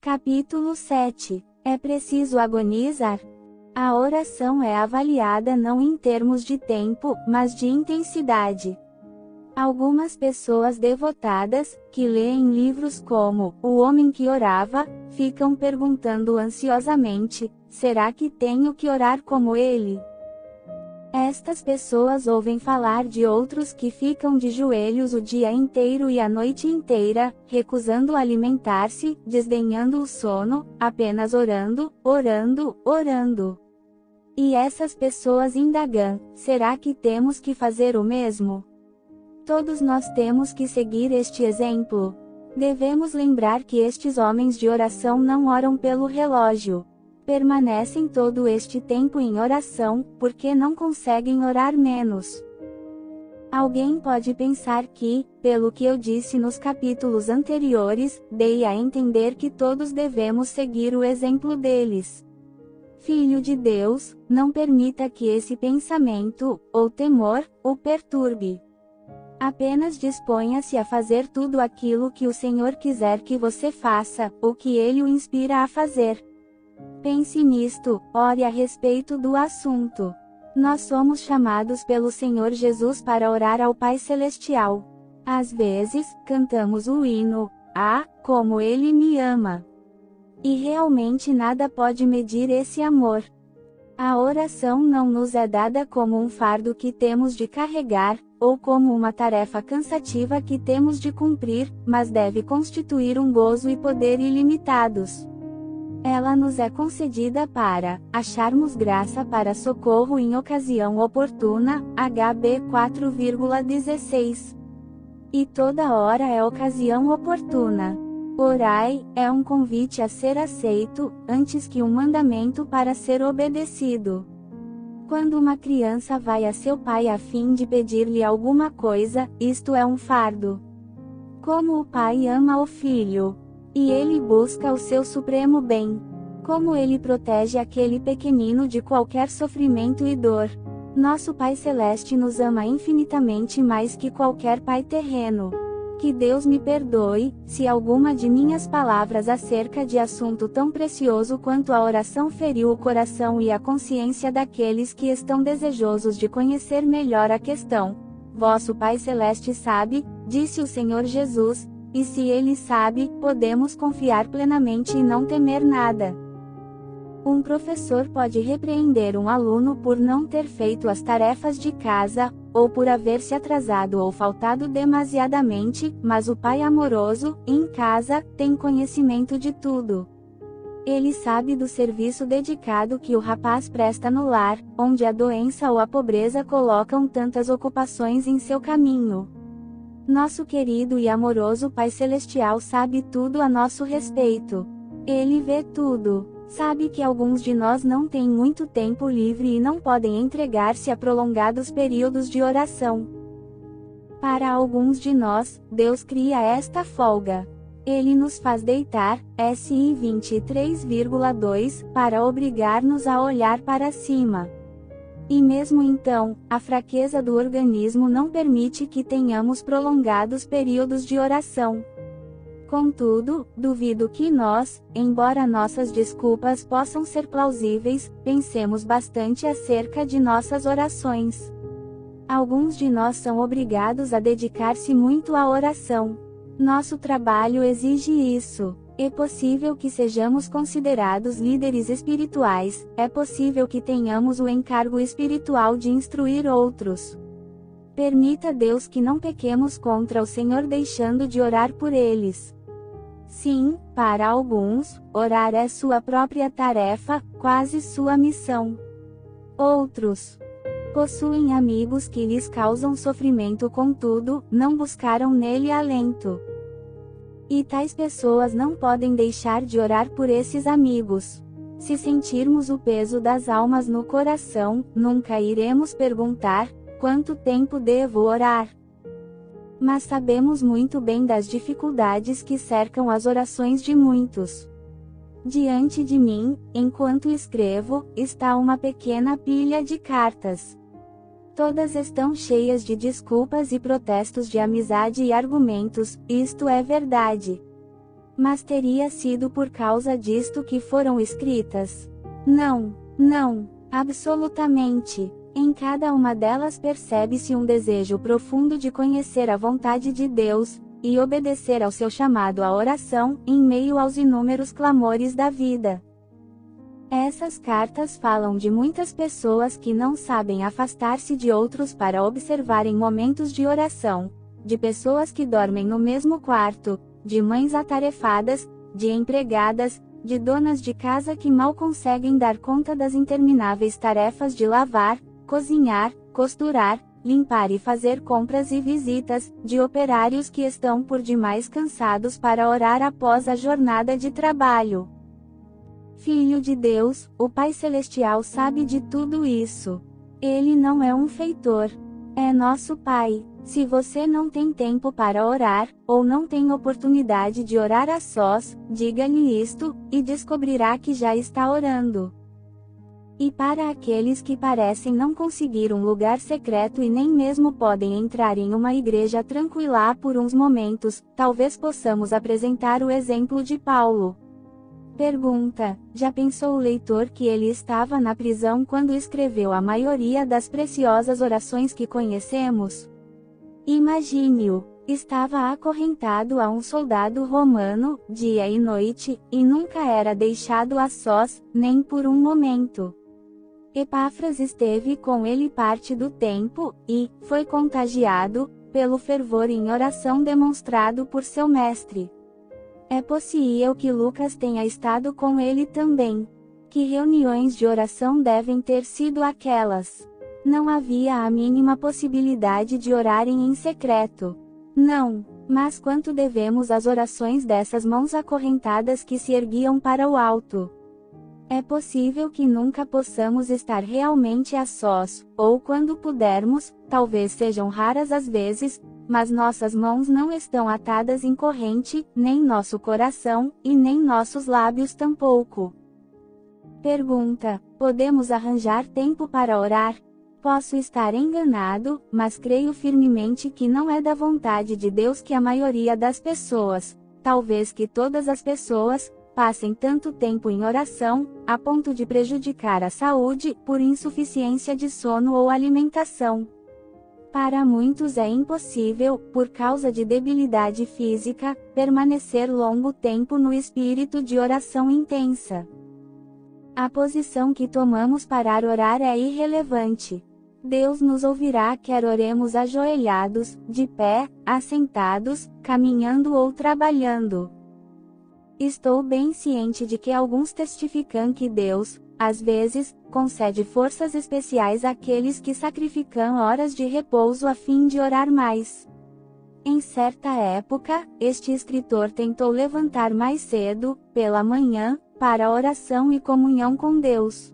Capítulo 7. É preciso agonizar? A oração é avaliada não em termos de tempo, mas de intensidade. Algumas pessoas devotadas, que leem livros como O Homem que Orava, ficam perguntando ansiosamente: será que tenho que orar como ele? Estas pessoas ouvem falar de outros que ficam de joelhos o dia inteiro e a noite inteira, recusando alimentar-se, desdenhando o sono, apenas orando, orando, orando. E essas pessoas indagam: será que temos que fazer o mesmo? Todos nós temos que seguir este exemplo. Devemos lembrar que estes homens de oração não oram pelo relógio. Permanecem todo este tempo em oração, porque não conseguem orar menos. Alguém pode pensar que, pelo que eu disse nos capítulos anteriores, dei a entender que todos devemos seguir o exemplo deles. Filho de Deus, não permita que esse pensamento, ou temor, o perturbe. Apenas disponha-se a fazer tudo aquilo que o Senhor quiser que você faça, ou que Ele o inspira a fazer. Pense nisto, ore a respeito do assunto. Nós somos chamados pelo Senhor Jesus para orar ao Pai Celestial. Às vezes, cantamos o hino, "Ah, como Ele me ama!" E realmente nada pode medir esse amor. A oração não nos é dada como um fardo que temos de carregar, ou como uma tarefa cansativa que temos de cumprir, mas deve constituir um gozo e poder ilimitados. Ela nos é concedida para acharmos graça para socorro em ocasião oportuna, HB 4,16. E toda hora é ocasião oportuna. Orai, é um convite a ser aceito, antes que um mandamento para ser obedecido. Quando uma criança vai a seu pai a fim de pedir-lhe alguma coisa, isto é um fardo. Como o pai ama o filho! E ele busca o seu supremo bem. Como ele protege aquele pequenino de qualquer sofrimento e dor. Nosso Pai Celeste nos ama infinitamente mais que qualquer pai terreno. Que Deus me perdoe, se alguma de minhas palavras acerca de assunto tão precioso quanto a oração feriu o coração e a consciência daqueles que estão desejosos de conhecer melhor a questão. Vosso Pai Celeste sabe, disse o Senhor Jesus, e se Ele sabe, podemos confiar plenamente e não temer nada. Um professor pode repreender um aluno por não ter feito as tarefas de casa, ou por haver se atrasado ou faltado demasiadamente, mas o pai amoroso, em casa, tem conhecimento de tudo. Ele sabe do serviço dedicado que o rapaz presta no lar, onde a doença ou a pobreza colocam tantas ocupações em seu caminho. Nosso querido e amoroso Pai Celestial sabe tudo a nosso respeito. Ele vê tudo. Sabe que alguns de nós não têm muito tempo livre e não podem entregar-se a prolongados períodos de oração. Para alguns de nós, Deus cria esta folga. Ele nos faz deitar, SI 23,2, para obrigar-nos a olhar para cima. E mesmo então, a fraqueza do organismo não permite que tenhamos prolongados períodos de oração. Contudo, duvido que nós, embora nossas desculpas possam ser plausíveis, pensemos bastante acerca de nossas orações. Alguns de nós são obrigados a dedicar-se muito à oração. Nosso trabalho exige isso. É possível que sejamos considerados líderes espirituais, é possível que tenhamos o encargo espiritual de instruir outros. Permita Deus que não pequemos contra o Senhor deixando de orar por eles. Sim, para alguns, orar é sua própria tarefa, quase sua missão. Outros possuem amigos que lhes causam sofrimento, contudo, não buscaram nele alento. E tais pessoas não podem deixar de orar por esses amigos. Se sentirmos o peso das almas no coração, nunca iremos perguntar: quanto tempo devo orar? Mas sabemos muito bem das dificuldades que cercam as orações de muitos. Diante de mim, enquanto escrevo, está uma pequena pilha de cartas. Todas estão cheias de desculpas e protestos de amizade e argumentos, isto é verdade. Mas teria sido por causa disto que foram escritas? Não, não, absolutamente. Em cada uma delas percebe-se um desejo profundo de conhecer a vontade de Deus, e obedecer ao seu chamado à oração, em meio aos inúmeros clamores da vida. Essas cartas falam de muitas pessoas que não sabem afastar-se de outros para observarem momentos de oração, de pessoas que dormem no mesmo quarto, de mães atarefadas, de empregadas, de donas de casa que mal conseguem dar conta das intermináveis tarefas de lavar, cozinhar, costurar, limpar e fazer compras e visitas, de operários que estão por demais cansados para orar após a jornada de trabalho. Filho de Deus, o Pai Celestial sabe de tudo isso. Ele não é um feitor. É nosso Pai. Se você não tem tempo para orar, ou não tem oportunidade de orar a sós, diga-lhe isto, e descobrirá que já está orando. E para aqueles que parecem não conseguir um lugar secreto e nem mesmo podem entrar em uma igreja tranquila por uns momentos, talvez possamos apresentar o exemplo de Paulo. Pergunta: já pensou o leitor que ele estava na prisão quando escreveu a maioria das preciosas orações que conhecemos? Imagine-o. Estava acorrentado a um soldado romano, dia e noite, e nunca era deixado a sós, nem por um momento. Epáfras esteve com ele parte do tempo, e foi contagiado pelo fervor em oração demonstrado por seu mestre. É possível que Lucas tenha estado com ele também. Que reuniões de oração devem ter sido aquelas? Não havia a mínima possibilidade de orarem em secreto. Não, mas quanto devemos às orações dessas mãos acorrentadas que se erguiam para o alto? É possível que nunca possamos estar realmente a sós, ou quando pudermos, talvez sejam raras as vezes, mas nossas mãos não estão atadas em corrente, nem nosso coração, e nem nossos lábios tampouco. Pergunta: podemos arranjar tempo para orar? Posso estar enganado, mas creio firmemente que não é da vontade de Deus que a maioria das pessoas, talvez que todas as pessoas, passem tanto tempo em oração, a ponto de prejudicar a saúde, por insuficiência de sono ou alimentação. Para muitos é impossível, por causa de debilidade física, permanecer longo tempo no espírito de oração intensa. A posição que tomamos para orar é irrelevante. Deus nos ouvirá quer oremos ajoelhados, de pé, assentados, caminhando ou trabalhando. Estou bem ciente de que alguns testificam que Deus, às vezes, concede forças especiais àqueles que sacrificam horas de repouso a fim de orar mais. Em certa época, este escritor tentou levantar mais cedo, pela manhã, para oração e comunhão com Deus.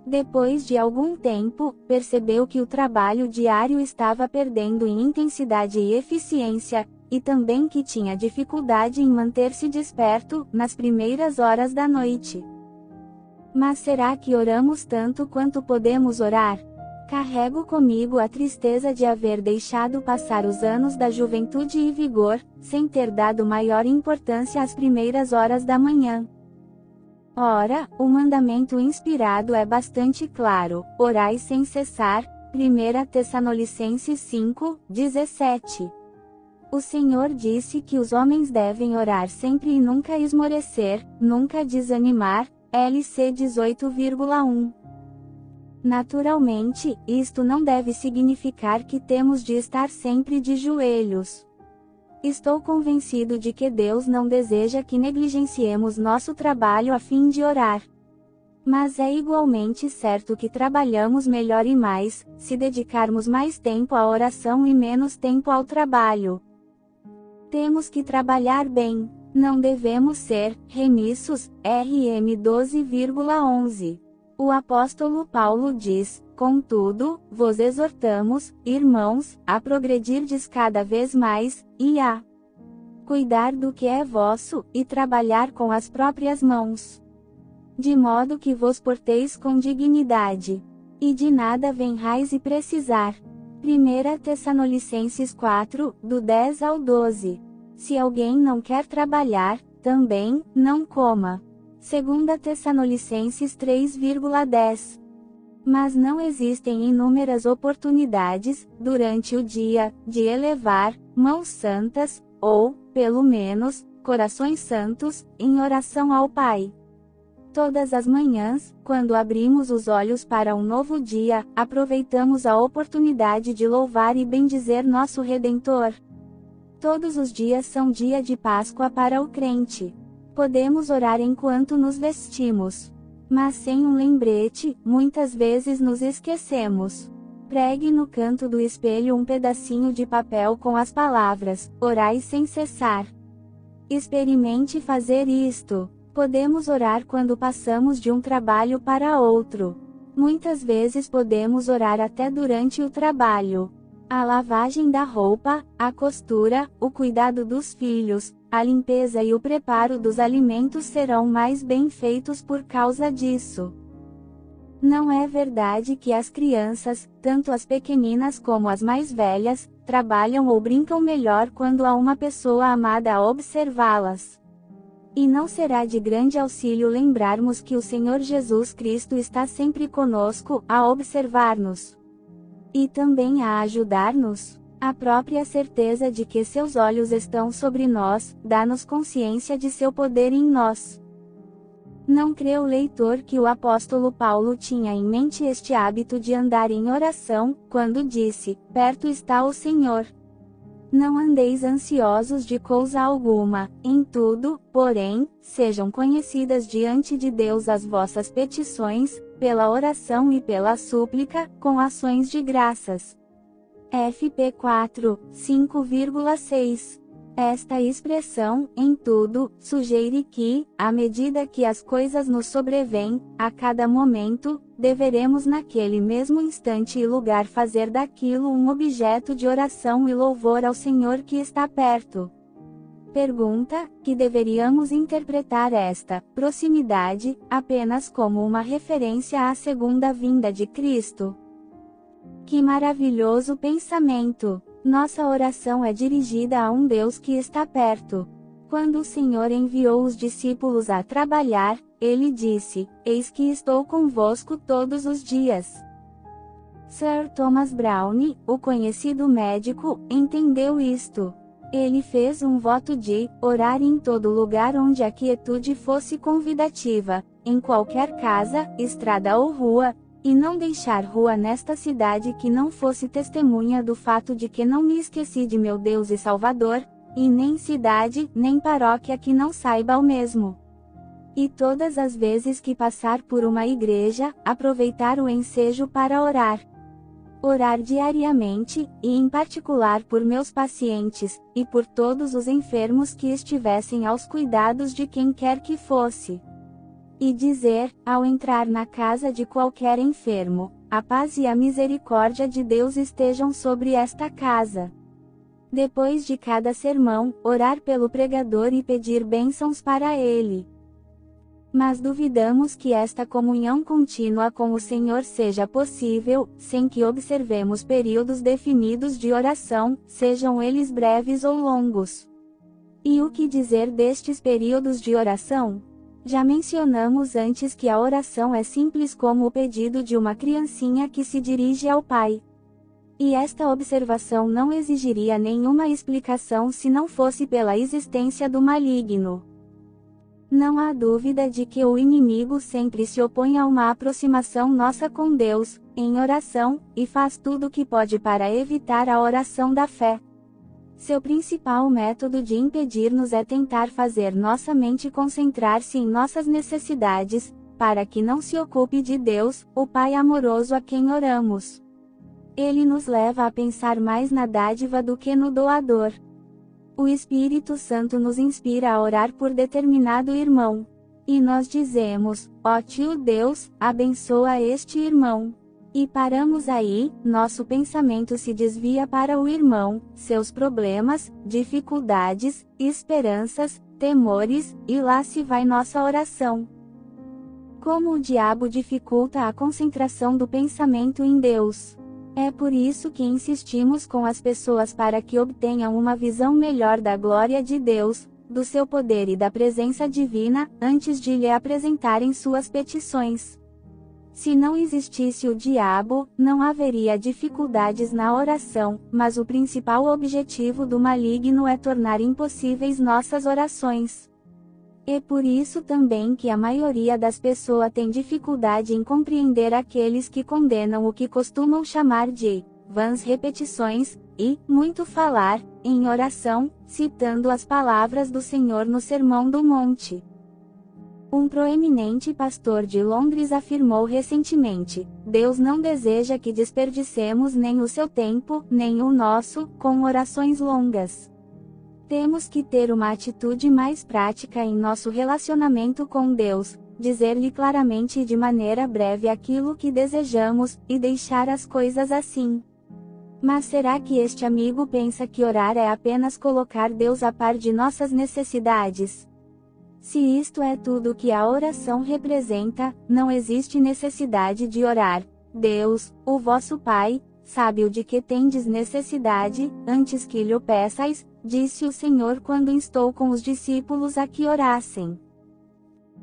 Depois de algum tempo, percebeu que o trabalho diário estava perdendo em intensidade e eficiência, e também que tinha dificuldade em manter-se desperto, nas primeiras horas da noite. Mas será que oramos tanto quanto podemos orar? Carrego comigo a tristeza de haver deixado passar os anos da juventude e vigor, sem ter dado maior importância às primeiras horas da manhã. Ora, o mandamento inspirado é bastante claro: orai sem cessar, 1 Tessalonicenses 5:17. O Senhor disse que os homens devem orar sempre e nunca esmorecer, nunca desanimar, LC 18,1. Naturalmente, isto não deve significar que temos de estar sempre de joelhos. Estou convencido de que Deus não deseja que negligenciemos nosso trabalho a fim de orar. Mas é igualmente certo que trabalhamos melhor e mais, se dedicarmos mais tempo à oração e menos tempo ao trabalho. Temos que trabalhar bem, não devemos ser remissos, RM 12,11. O apóstolo Paulo diz: contudo, vos exortamos, irmãos, a progredirdes cada vez mais, e a cuidar do que é vosso, e trabalhar com as próprias mãos. De modo que vos porteis com dignidade. E de nada venhais e precisar. 1 Tessalonicenses 4, do 10 ao 12. Se alguém não quer trabalhar, também, não coma. 2 Tessalonicenses 3,10. Mas não existem inúmeras oportunidades, durante o dia, de elevar mãos santas, ou, pelo menos, corações santos, em oração ao Pai. Todas as manhãs, quando abrimos os olhos para um novo dia, aproveitamos a oportunidade de louvar e bendizer nosso Redentor. Todos os dias são dia de Páscoa para o crente. Podemos orar enquanto nos vestimos. Mas sem um lembrete, muitas vezes nos esquecemos. Pregue no canto do espelho um pedacinho de papel com as palavras: orai sem cessar. Experimente fazer isto. Podemos orar quando passamos de um trabalho para outro. Muitas vezes podemos orar até durante o trabalho. A lavagem da roupa, a costura, o cuidado dos filhos, a limpeza e o preparo dos alimentos serão mais bem feitos por causa disso. Não é verdade que as crianças, tanto as pequeninas como as mais velhas, trabalham ou brincam melhor quando há uma pessoa amada a observá-las? E não será de grande auxílio lembrarmos que o Senhor Jesus Cristo está sempre conosco, a observar-nos e também a ajudar-nos? A própria certeza de que seus olhos estão sobre nós, dá-nos consciência de seu poder em nós. Não crê o leitor que o apóstolo Paulo tinha em mente este hábito de andar em oração, quando disse: perto está o Senhor. Não andeis ansiosos de coisa alguma, em tudo, porém, sejam conhecidas diante de Deus as vossas petições, pela oração e pela súplica, com ações de graças. FP 4, 5,6. Esta expressão, em tudo, sugere que, à medida que as coisas nos sobrevêm, a cada momento, deveremos naquele mesmo instante e lugar fazer daquilo um objeto de oração e louvor ao Senhor que está perto. Pergunta: que deveríamos interpretar esta proximidade apenas como uma referência à segunda vinda de Cristo? Que maravilhoso pensamento! Nossa oração é dirigida a um Deus que está perto. Quando o Senhor enviou os discípulos a trabalhar, ele disse: eis que estou convosco todos os dias. Sir Thomas Browne, o conhecido médico, entendeu isto. Ele fez um voto de orar em todo lugar onde a quietude fosse convidativa, em qualquer casa, estrada ou rua, e não deixar rua nesta cidade que não fosse testemunha do fato de que não me esqueci de meu Deus e Salvador, e nem cidade, nem paróquia que não saiba o mesmo. E todas as vezes que passar por uma igreja, aproveitar o ensejo para orar. Orar diariamente, e em particular por meus pacientes, e por todos os enfermos que estivessem aos cuidados de quem quer que fosse. E dizer, ao entrar na casa de qualquer enfermo: a paz e a misericórdia de Deus estejam sobre esta casa. Depois de cada sermão, orar pelo pregador e pedir bênçãos para ele. Mas duvidamos que esta comunhão contínua com o Senhor seja possível, sem que observemos períodos definidos de oração, sejam eles breves ou longos. E o que dizer destes períodos de oração? Já mencionamos antes que a oração é simples como o pedido de uma criancinha que se dirige ao Pai. E esta observação não exigiria nenhuma explicação se não fosse pela existência do maligno. Não há dúvida de que o inimigo sempre se opõe a uma aproximação nossa com Deus, em oração, e faz tudo o que pode para evitar a oração da fé. Seu principal método de impedir-nos é tentar fazer nossa mente concentrar-se em nossas necessidades, para que não se ocupe de Deus, o Pai amoroso a quem oramos. Ele nos leva a pensar mais na dádiva do que no doador. O Espírito Santo nos inspira a orar por determinado irmão. E nós dizemos: ó tio Deus, abençoa este irmão. E paramos aí, nosso pensamento se desvia para o irmão, seus problemas, dificuldades, esperanças, temores, e lá se vai nossa oração. Como o diabo dificulta a concentração do pensamento em Deus. É por isso que insistimos com as pessoas para que obtenham uma visão melhor da glória de Deus, do seu poder e da presença divina, antes de lhe apresentarem suas petições. Se não existisse o diabo, não haveria dificuldades na oração, mas o principal objetivo do maligno é tornar impossíveis nossas orações. É por isso também que a maioria das pessoas tem dificuldade em compreender aqueles que condenam o que costumam chamar de vãs repetições, e muito falar, em oração, citando as palavras do Senhor no Sermão do Monte. Um proeminente pastor de Londres afirmou recentemente: Deus não deseja que desperdicemos nem o seu tempo, nem o nosso, com orações longas. Temos que ter uma atitude mais prática em nosso relacionamento com Deus, dizer-lhe claramente e de maneira breve aquilo que desejamos, e deixar as coisas assim. Mas será que este amigo pensa que orar é apenas colocar Deus a par de nossas necessidades? Se isto é tudo que a oração representa, não existe necessidade de orar. Deus, o vosso Pai, sabe o de que tendes necessidade, antes que lhe o peçais, disse o Senhor quando instou com os discípulos a que orassem.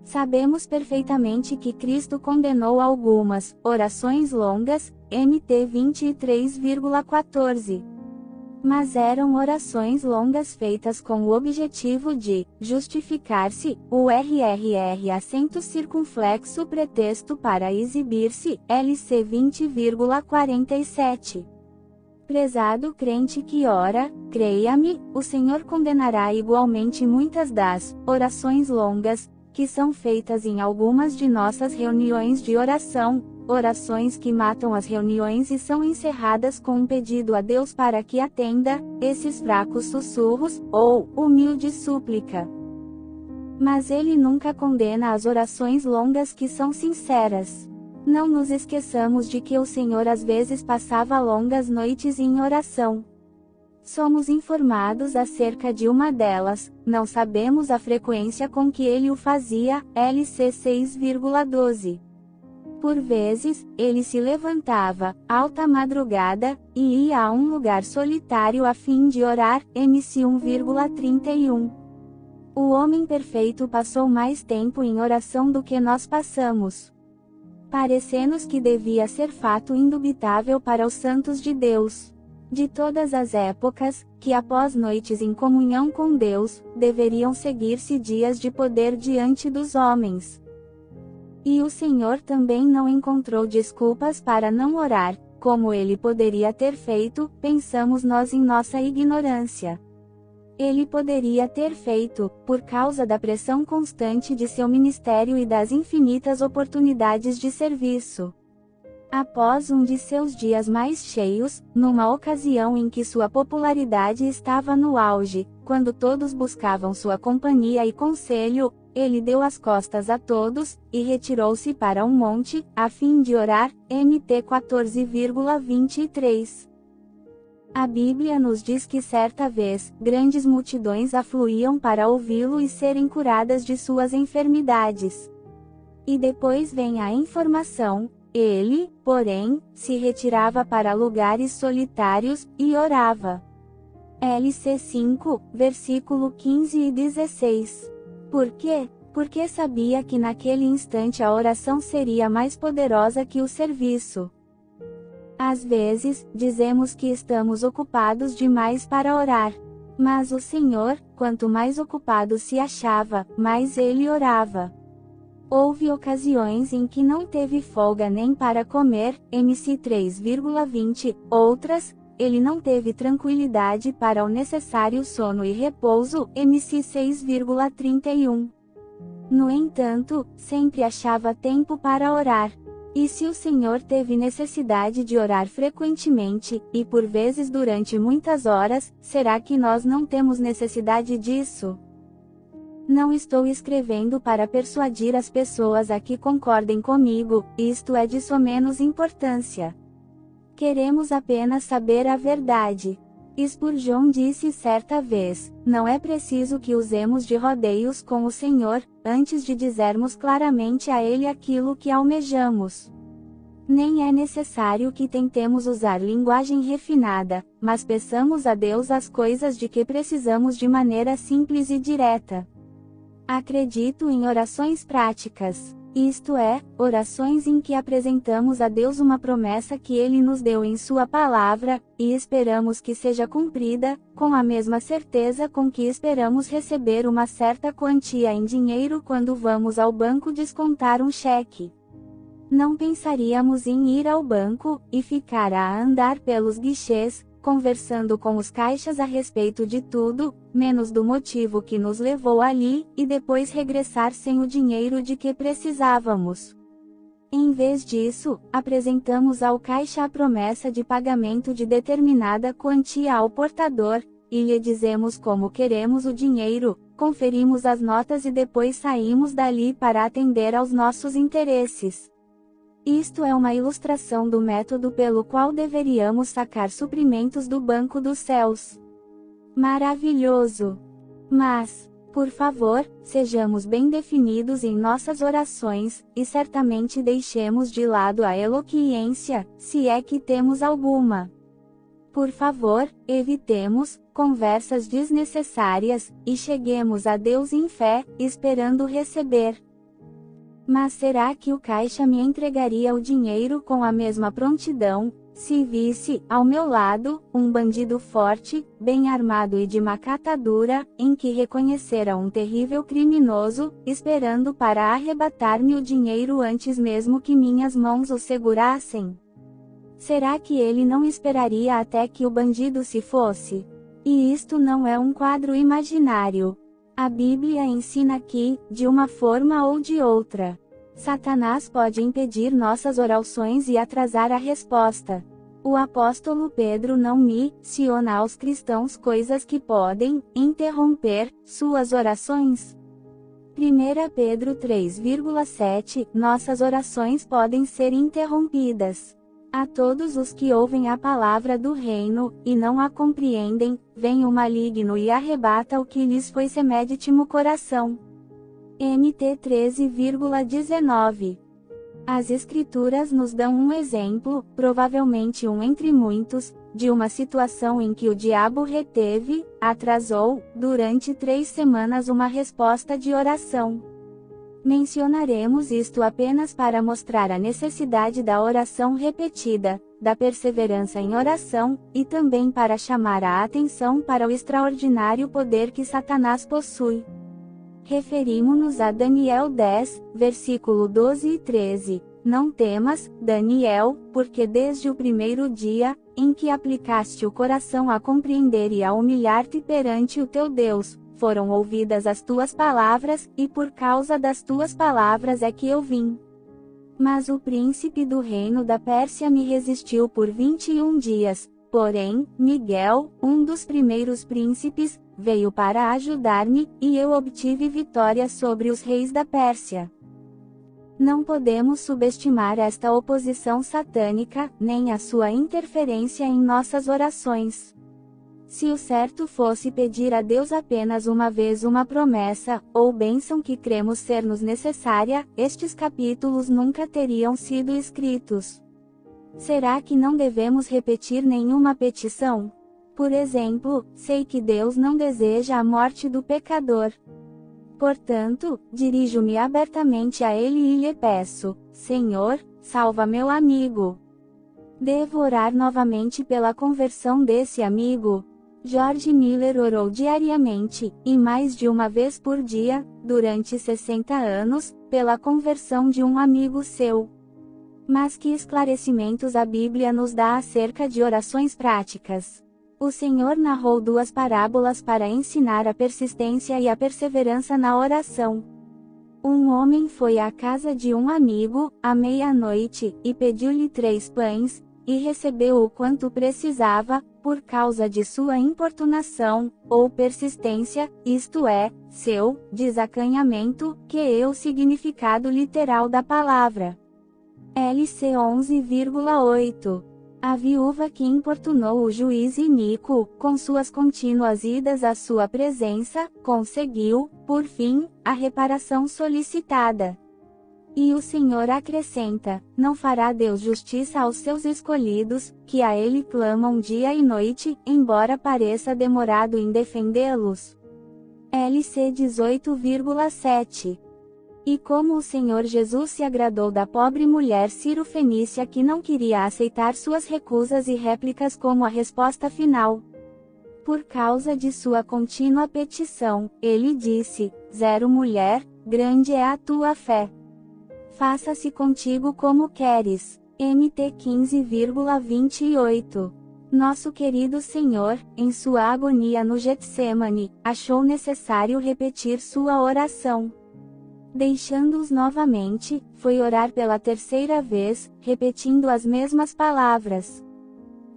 Sabemos perfeitamente que Cristo condenou algumas orações longas, MT 23,14. Mas eram orações longas feitas com o objetivo de justificar-se, o RRR acento circunflexo pretexto para exibir-se, LC 20,47. Prezado crente que ora, creia-me, o Senhor condenará igualmente muitas das orações longas, que são feitas em algumas de nossas reuniões de oração, orações que matam as reuniões e são encerradas com um pedido a Deus para que atenda esses fracos sussurros, ou humilde súplica. Mas ele nunca condena as orações longas que são sinceras. Não nos esqueçamos de que o Senhor às vezes passava longas noites em oração. Somos informados acerca de uma delas, não sabemos a frequência com que ele o fazia, LC 6,12. Por vezes, ele se levantava, alta madrugada, e ia a um lugar solitário a fim de orar, MC 1,31. O homem perfeito passou mais tempo em oração do que nós passamos. Parece-nos que devia ser fato indubitável para os santos de Deus. De todas as épocas, que após noites em comunhão com Deus, deveriam seguir-se dias de poder diante dos homens. E o Senhor também não encontrou desculpas para não orar, como ele poderia ter feito, pensamos nós em nossa ignorância. Ele poderia ter feito, por causa da pressão constante de seu ministério e das infinitas oportunidades de serviço. Após um de seus dias mais cheios, numa ocasião em que sua popularidade estava no auge, quando todos buscavam sua companhia e conselho, ele deu as costas a todos, e retirou-se para um monte, a fim de orar, MT 14,23. A Bíblia nos diz que certa vez, grandes multidões afluíam para ouvi-lo e serem curadas de suas enfermidades. E depois vem a informação: ele, porém, se retirava para lugares solitários, e orava. LC 5, versículo 15 e 16. Por quê? Porque sabia que naquele instante a oração seria mais poderosa que o serviço. Às vezes, dizemos que estamos ocupados demais para orar. Mas o Senhor, quanto mais ocupado se achava, mais ele orava. Houve ocasiões em que não teve folga nem para comer, MC 3,20, outras, ele não teve tranquilidade para o necessário sono e repouso, MC 6,31. No entanto, sempre achava tempo para orar. E se o Senhor teve necessidade de orar frequentemente, e por vezes durante muitas horas, será que nós não temos necessidade disso? Não estou escrevendo para persuadir as pessoas a que concordem comigo, isto é de somenos importância. Queremos apenas saber a verdade. Spurgeon disse certa vez: não é preciso que usemos de rodeios com o Senhor, antes de dizermos claramente a Ele aquilo que almejamos. Nem é necessário que tentemos usar linguagem refinada, mas peçamos a Deus as coisas de que precisamos de maneira simples e direta. Acredito em orações práticas, isto é, orações em que apresentamos a Deus uma promessa que Ele nos deu em Sua palavra, e esperamos que seja cumprida, com a mesma certeza com que esperamos receber uma certa quantia em dinheiro quando vamos ao banco descontar um cheque. Não pensaríamos em ir ao banco, e ficar a andar pelos guichês, conversando com os caixas a respeito de tudo, menos do motivo que nos levou ali, e depois regressar sem o dinheiro de que precisávamos. Em vez disso, apresentamos ao caixa a promessa de pagamento de determinada quantia ao portador, e lhe dizemos como queremos o dinheiro, conferimos as notas e depois saímos dali para atender aos nossos interesses. Isto é uma ilustração do método pelo qual deveríamos sacar suprimentos do banco dos céus. Maravilhoso! Mas, por favor, sejamos bem definidos em nossas orações, e certamente deixemos de lado a eloquência, se é que temos alguma. Por favor, evitemos conversas desnecessárias, e cheguemos a Deus em fé, esperando receber. Mas será que o caixa me entregaria o dinheiro com a mesma prontidão, se visse, ao meu lado, um bandido forte, bem armado e de má catadura, em que reconhecera um terrível criminoso, esperando para arrebatar-me o dinheiro antes mesmo que minhas mãos o segurassem? Será que ele não esperaria até que o bandido se fosse? E isto não é um quadro imaginário. A Bíblia ensina que, de uma forma ou de outra, Satanás pode impedir nossas orações e atrasar a resposta. O apóstolo Pedro não menciona aos cristãos coisas que podem interromper suas orações. 1 Pedro 3,7 Nossas orações podem ser interrompidas. A todos os que ouvem a palavra do reino, e não a compreendem, vem o maligno e arrebata o que lhes foi semeditimo coração. MT 13,19. As Escrituras nos dão um exemplo, provavelmente um entre muitos, de uma situação em que o diabo atrasou, durante 3 semanas uma resposta de oração. Mencionaremos isto apenas para mostrar a necessidade da oração repetida, da perseverança em oração, e também para chamar a atenção para o extraordinário poder que Satanás possui. Referimos-nos a Daniel 10, versículo 12 e 13. Não temas, Daniel, porque desde o primeiro dia, em que aplicaste o coração a compreender e a humilhar-te perante o teu Deus, foram ouvidas as tuas palavras, e por causa das tuas palavras é que eu vim. Mas o príncipe do reino da Pérsia me resistiu por 21 dias, porém, Miguel, um dos primeiros príncipes, veio para ajudar-me, e eu obtive vitória sobre os reis da Pérsia. Não podemos subestimar esta oposição satânica, nem a sua interferência em nossas orações. Se o certo fosse pedir a Deus apenas uma vez uma promessa, ou bênção que cremos ser-nos necessária, estes capítulos nunca teriam sido escritos. Será que não devemos repetir nenhuma petição? Por exemplo, sei que Deus não deseja a morte do pecador. Portanto, dirijo-me abertamente a Ele e lhe peço: Senhor, salva meu amigo. Devo orar novamente pela conversão desse amigo? George Miller orou diariamente, e mais de uma vez por dia, durante 60 anos, pela conversão de um amigo seu. Mas que esclarecimentos a Bíblia nos dá acerca de orações práticas? O Senhor narrou 2 parábolas para ensinar a persistência e a perseverança na oração. Um homem foi à casa de um amigo, à meia-noite, e pediu-lhe 3 pães, e recebeu o quanto precisava, por causa de sua importunação, ou persistência, isto é, seu desacanhamento, que é o significado literal da palavra. LC 11,8. A viúva que importunou o juiz iníquo, com suas contínuas idas à sua presença, conseguiu, por fim, a reparação solicitada. E o Senhor acrescenta: não fará Deus justiça aos seus escolhidos, que a Ele clamam dia e noite, embora pareça demorado em defendê-los? LC 18,7. E como o Senhor Jesus se agradou da pobre mulher Ciro-Fenícia que não queria aceitar suas recusas e réplicas como a resposta final. Por causa de sua contínua petição, ele disse: 0 mulher, grande é a tua fé. Faça-se contigo como queres. MT 15,28. Nosso querido Senhor, em sua agonia no Getsêmani, achou necessário repetir sua oração. Deixando-os novamente, foi orar pela terceira vez, repetindo as mesmas palavras.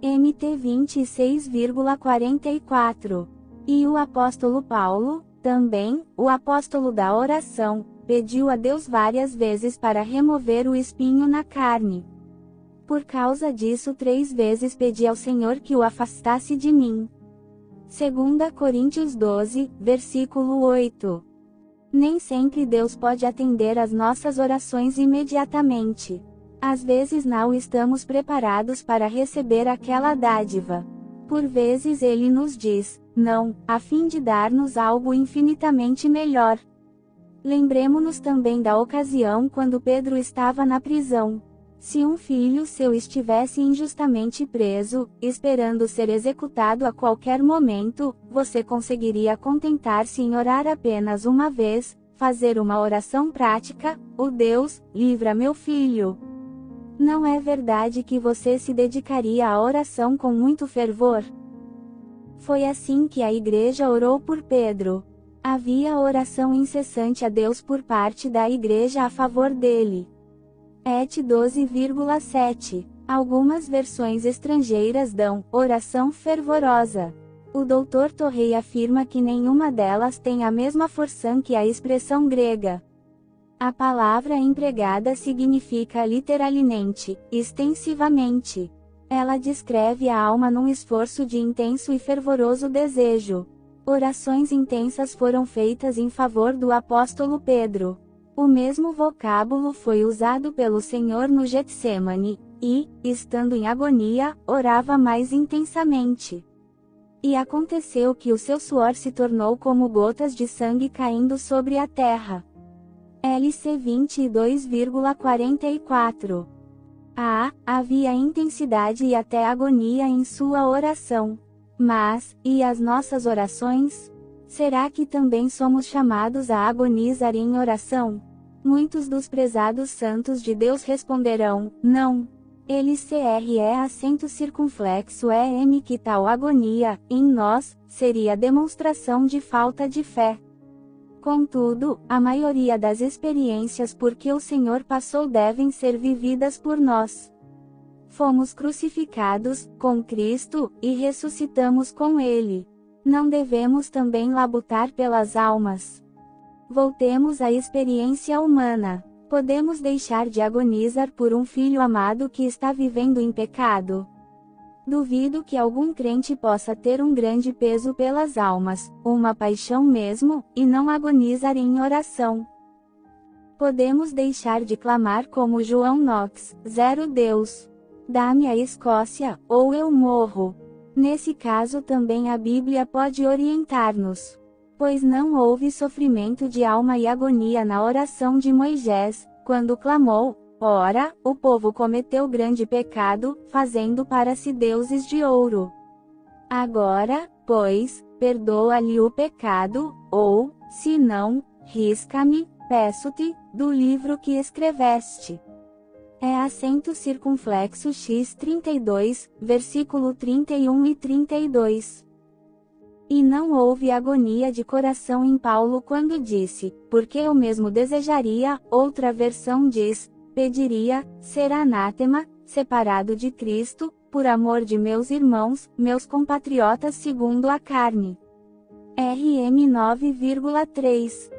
MT 26,44. E o apóstolo Paulo, também, o apóstolo da oração, pediu a Deus várias vezes para remover o espinho na carne. Por causa disso 3 vezes pedi ao Senhor que o afastasse de mim. 2 Coríntios 12, versículo 8. Nem sempre Deus pode atender às nossas orações imediatamente. Às vezes não estamos preparados para receber aquela dádiva. Por vezes Ele nos diz, não, a fim de dar-nos algo infinitamente melhor. Lembremo-nos também da ocasião quando Pedro estava na prisão. Se um filho seu estivesse injustamente preso, esperando ser executado a qualquer momento, você conseguiria contentar-se em orar apenas uma vez, fazer uma oração prática: ó Deus, livra meu filho. Não é verdade que você se dedicaria à oração com muito fervor? Foi assim que a igreja orou por Pedro. Havia oração incessante a Deus por parte da igreja a favor dele. ET 12,7. Algumas versões estrangeiras dão oração fervorosa. O Dr. Torrey afirma que nenhuma delas tem a mesma força que a expressão grega. A palavra empregada significa literalmente, extensivamente. Ela descreve a alma num esforço de intenso e fervoroso desejo. Orações intensas foram feitas em favor do apóstolo Pedro. O mesmo vocábulo foi usado pelo Senhor no Getsêmani, e, estando em agonia, orava mais intensamente. E aconteceu que o seu suor se tornou como gotas de sangue caindo sobre a terra. LC 22,44. Havia intensidade e até agonia em sua oração. Mas, e as nossas orações? Será que também somos chamados a agonizar em oração? Muitos dos prezados santos de Deus responderão, não. LCRE acento circunflexo EM que tal agonia, em nós, seria demonstração de falta de fé. Contudo, a maioria das experiências por que o Senhor passou devem ser vividas por nós. Fomos crucificados, com Cristo, e ressuscitamos com Ele. Não devemos também labutar pelas almas. Voltemos à experiência humana. Podemos deixar de agonizar por um filho amado que está vivendo em pecado? Duvido que algum crente possa ter um grande peso pelas almas, uma paixão mesmo, e não agonizar em oração. Podemos deixar de clamar como João Knox, 0 Deus. Dá-me a Escócia, ou eu morro. Nesse caso também a Bíblia pode orientar-nos. Pois não houve sofrimento de alma e agonia na oração de Moisés, quando clamou: ora, o povo cometeu grande pecado, fazendo para si deuses de ouro. Agora, pois, perdoa-lhe o pecado, ou, se não, risca-me, peço-te, do livro que escreveste. É acento circunflexo x32, versículo 31 e 32. E não houve agonia de coração em Paulo quando disse, porque eu mesmo desejaria, outra versão diz, pediria, ser anátema, separado de Cristo, por amor de meus irmãos, meus compatriotas segundo a carne. RM 9,3.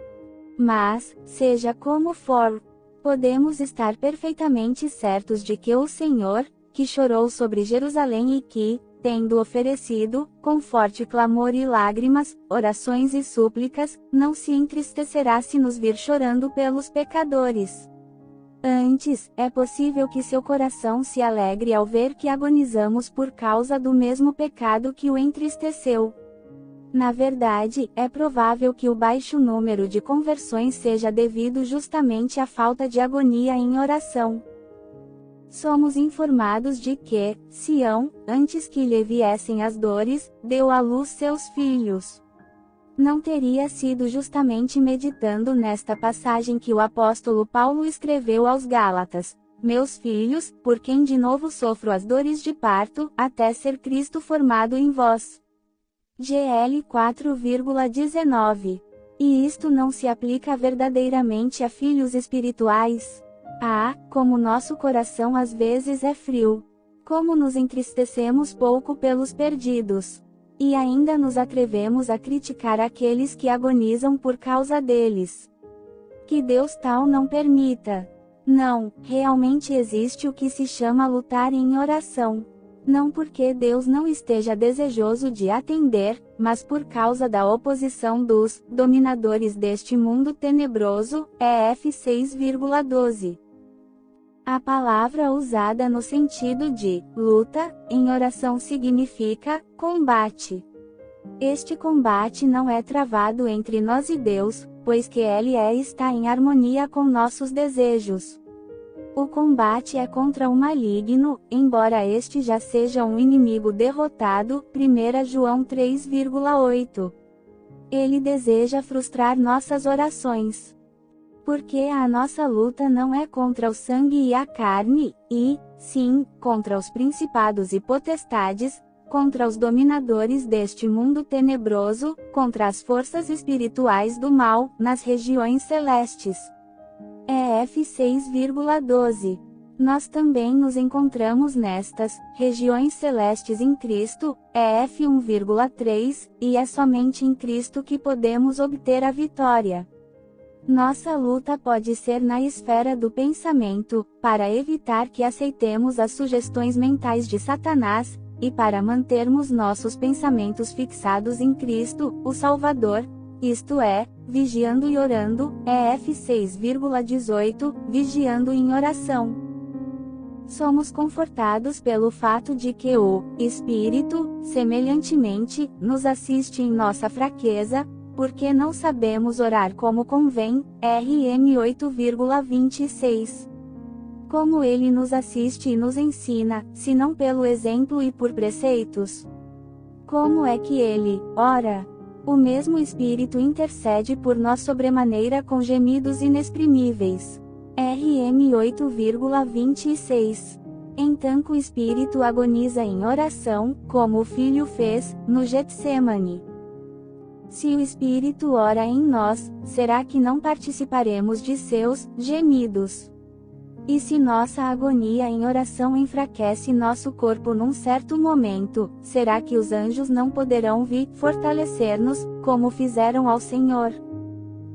Mas, seja como for, podemos estar perfeitamente certos de que o Senhor, que chorou sobre Jerusalém e que, tendo oferecido, com forte clamor e lágrimas, orações e súplicas, não se entristecerá se nos vir chorando pelos pecadores. Antes, é possível que seu coração se alegre ao ver que agonizamos por causa do mesmo pecado que o entristeceu. Na verdade, é provável que o baixo número de conversões seja devido justamente à falta de agonia em oração. Somos informados de que, Sião, antes que lhe viessem as dores, deu à luz seus filhos. Não teria sido justamente meditando nesta passagem que o apóstolo Paulo escreveu aos Gálatas: Meus filhos, por quem de novo sofro as dores de parto, até ser Cristo formado em vós. GL 4,19. E isto não se aplica verdadeiramente a filhos espirituais? Ah, como nosso coração às vezes é frio! Como nos entristecemos pouco pelos perdidos! E ainda nos atrevemos a criticar aqueles que agonizam por causa deles. Que Deus tal não permita! Não, realmente existe o que se chama lutar em oração. Não porque Deus não esteja desejoso de atender, mas por causa da oposição dos dominadores deste mundo tenebroso, EF 6,12. A palavra usada no sentido de luta, em oração significa combate. Este combate não é travado entre nós e Deus, pois que Ele está em harmonia com nossos desejos. O combate é contra o maligno, embora este já seja um inimigo derrotado, 1 João 3,8. Ele deseja frustrar nossas orações. Porque a nossa luta não é contra o sangue e a carne, e, sim, contra os principados e potestades, contra os dominadores deste mundo tenebroso, contra as forças espirituais do mal, nas regiões celestes. EF 6,12. Nós também nos encontramos nestas regiões celestes em Cristo, EF 1,3, e é somente em Cristo que podemos obter a vitória. Nossa luta pode ser na esfera do pensamento, para evitar que aceitemos as sugestões mentais de Satanás, e para mantermos nossos pensamentos fixados em Cristo, o Salvador, isto é, vigiando e orando, EF 6,18, vigiando em oração. Somos confortados pelo fato de que o Espírito, semelhantemente, nos assiste em nossa fraqueza, porque não sabemos orar como convém, RM 8,26. Como ele nos assiste e nos ensina, se não pelo exemplo e por preceitos? Como é que ele ora? O mesmo Espírito intercede por nós sobremaneira com gemidos inexprimíveis. RM 8,26. Então o Espírito agoniza em oração, como o Filho fez, no Getsemane. Se o Espírito ora em nós, será que não participaremos de seus gemidos? E se nossa agonia em oração enfraquece nosso corpo num certo momento, será que os anjos não poderão vir fortalecer-nos, como fizeram ao Senhor?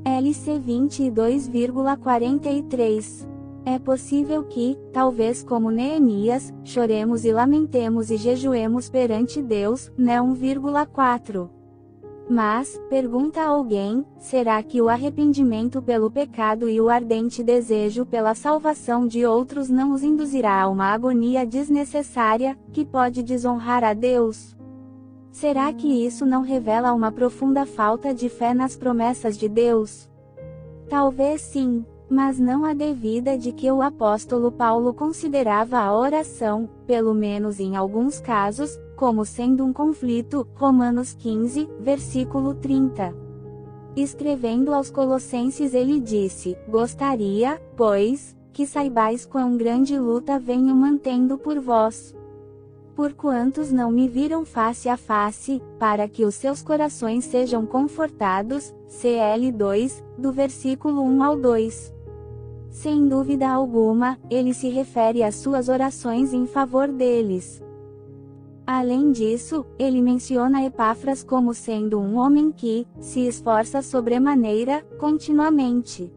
LC 22,43. É possível que, talvez como Neemias, choremos e lamentemos e jejuemos perante Deus, né 1,4. Mas, pergunta alguém, será que o arrependimento pelo pecado e o ardente desejo pela salvação de outros não os induzirá a uma agonia desnecessária, que pode desonrar a Deus? Será que isso não revela uma profunda falta de fé nas promessas de Deus? Talvez sim, mas não a devida de que o apóstolo Paulo considerava a oração, pelo menos em alguns casos, como sendo um conflito, Romanos 15, versículo 30. Escrevendo aos Colossenses ele disse: Gostaria, pois, que saibais quão grande luta venho mantendo por vós. Por quantos não me viram face a face, para que os seus corações sejam confortados, CL 2, do versículo 1 ao 2. Sem dúvida alguma, ele se refere às suas orações em favor deles. Além disso, ele menciona Epáfras como sendo um homem que se esforça sobremaneira, continuamente.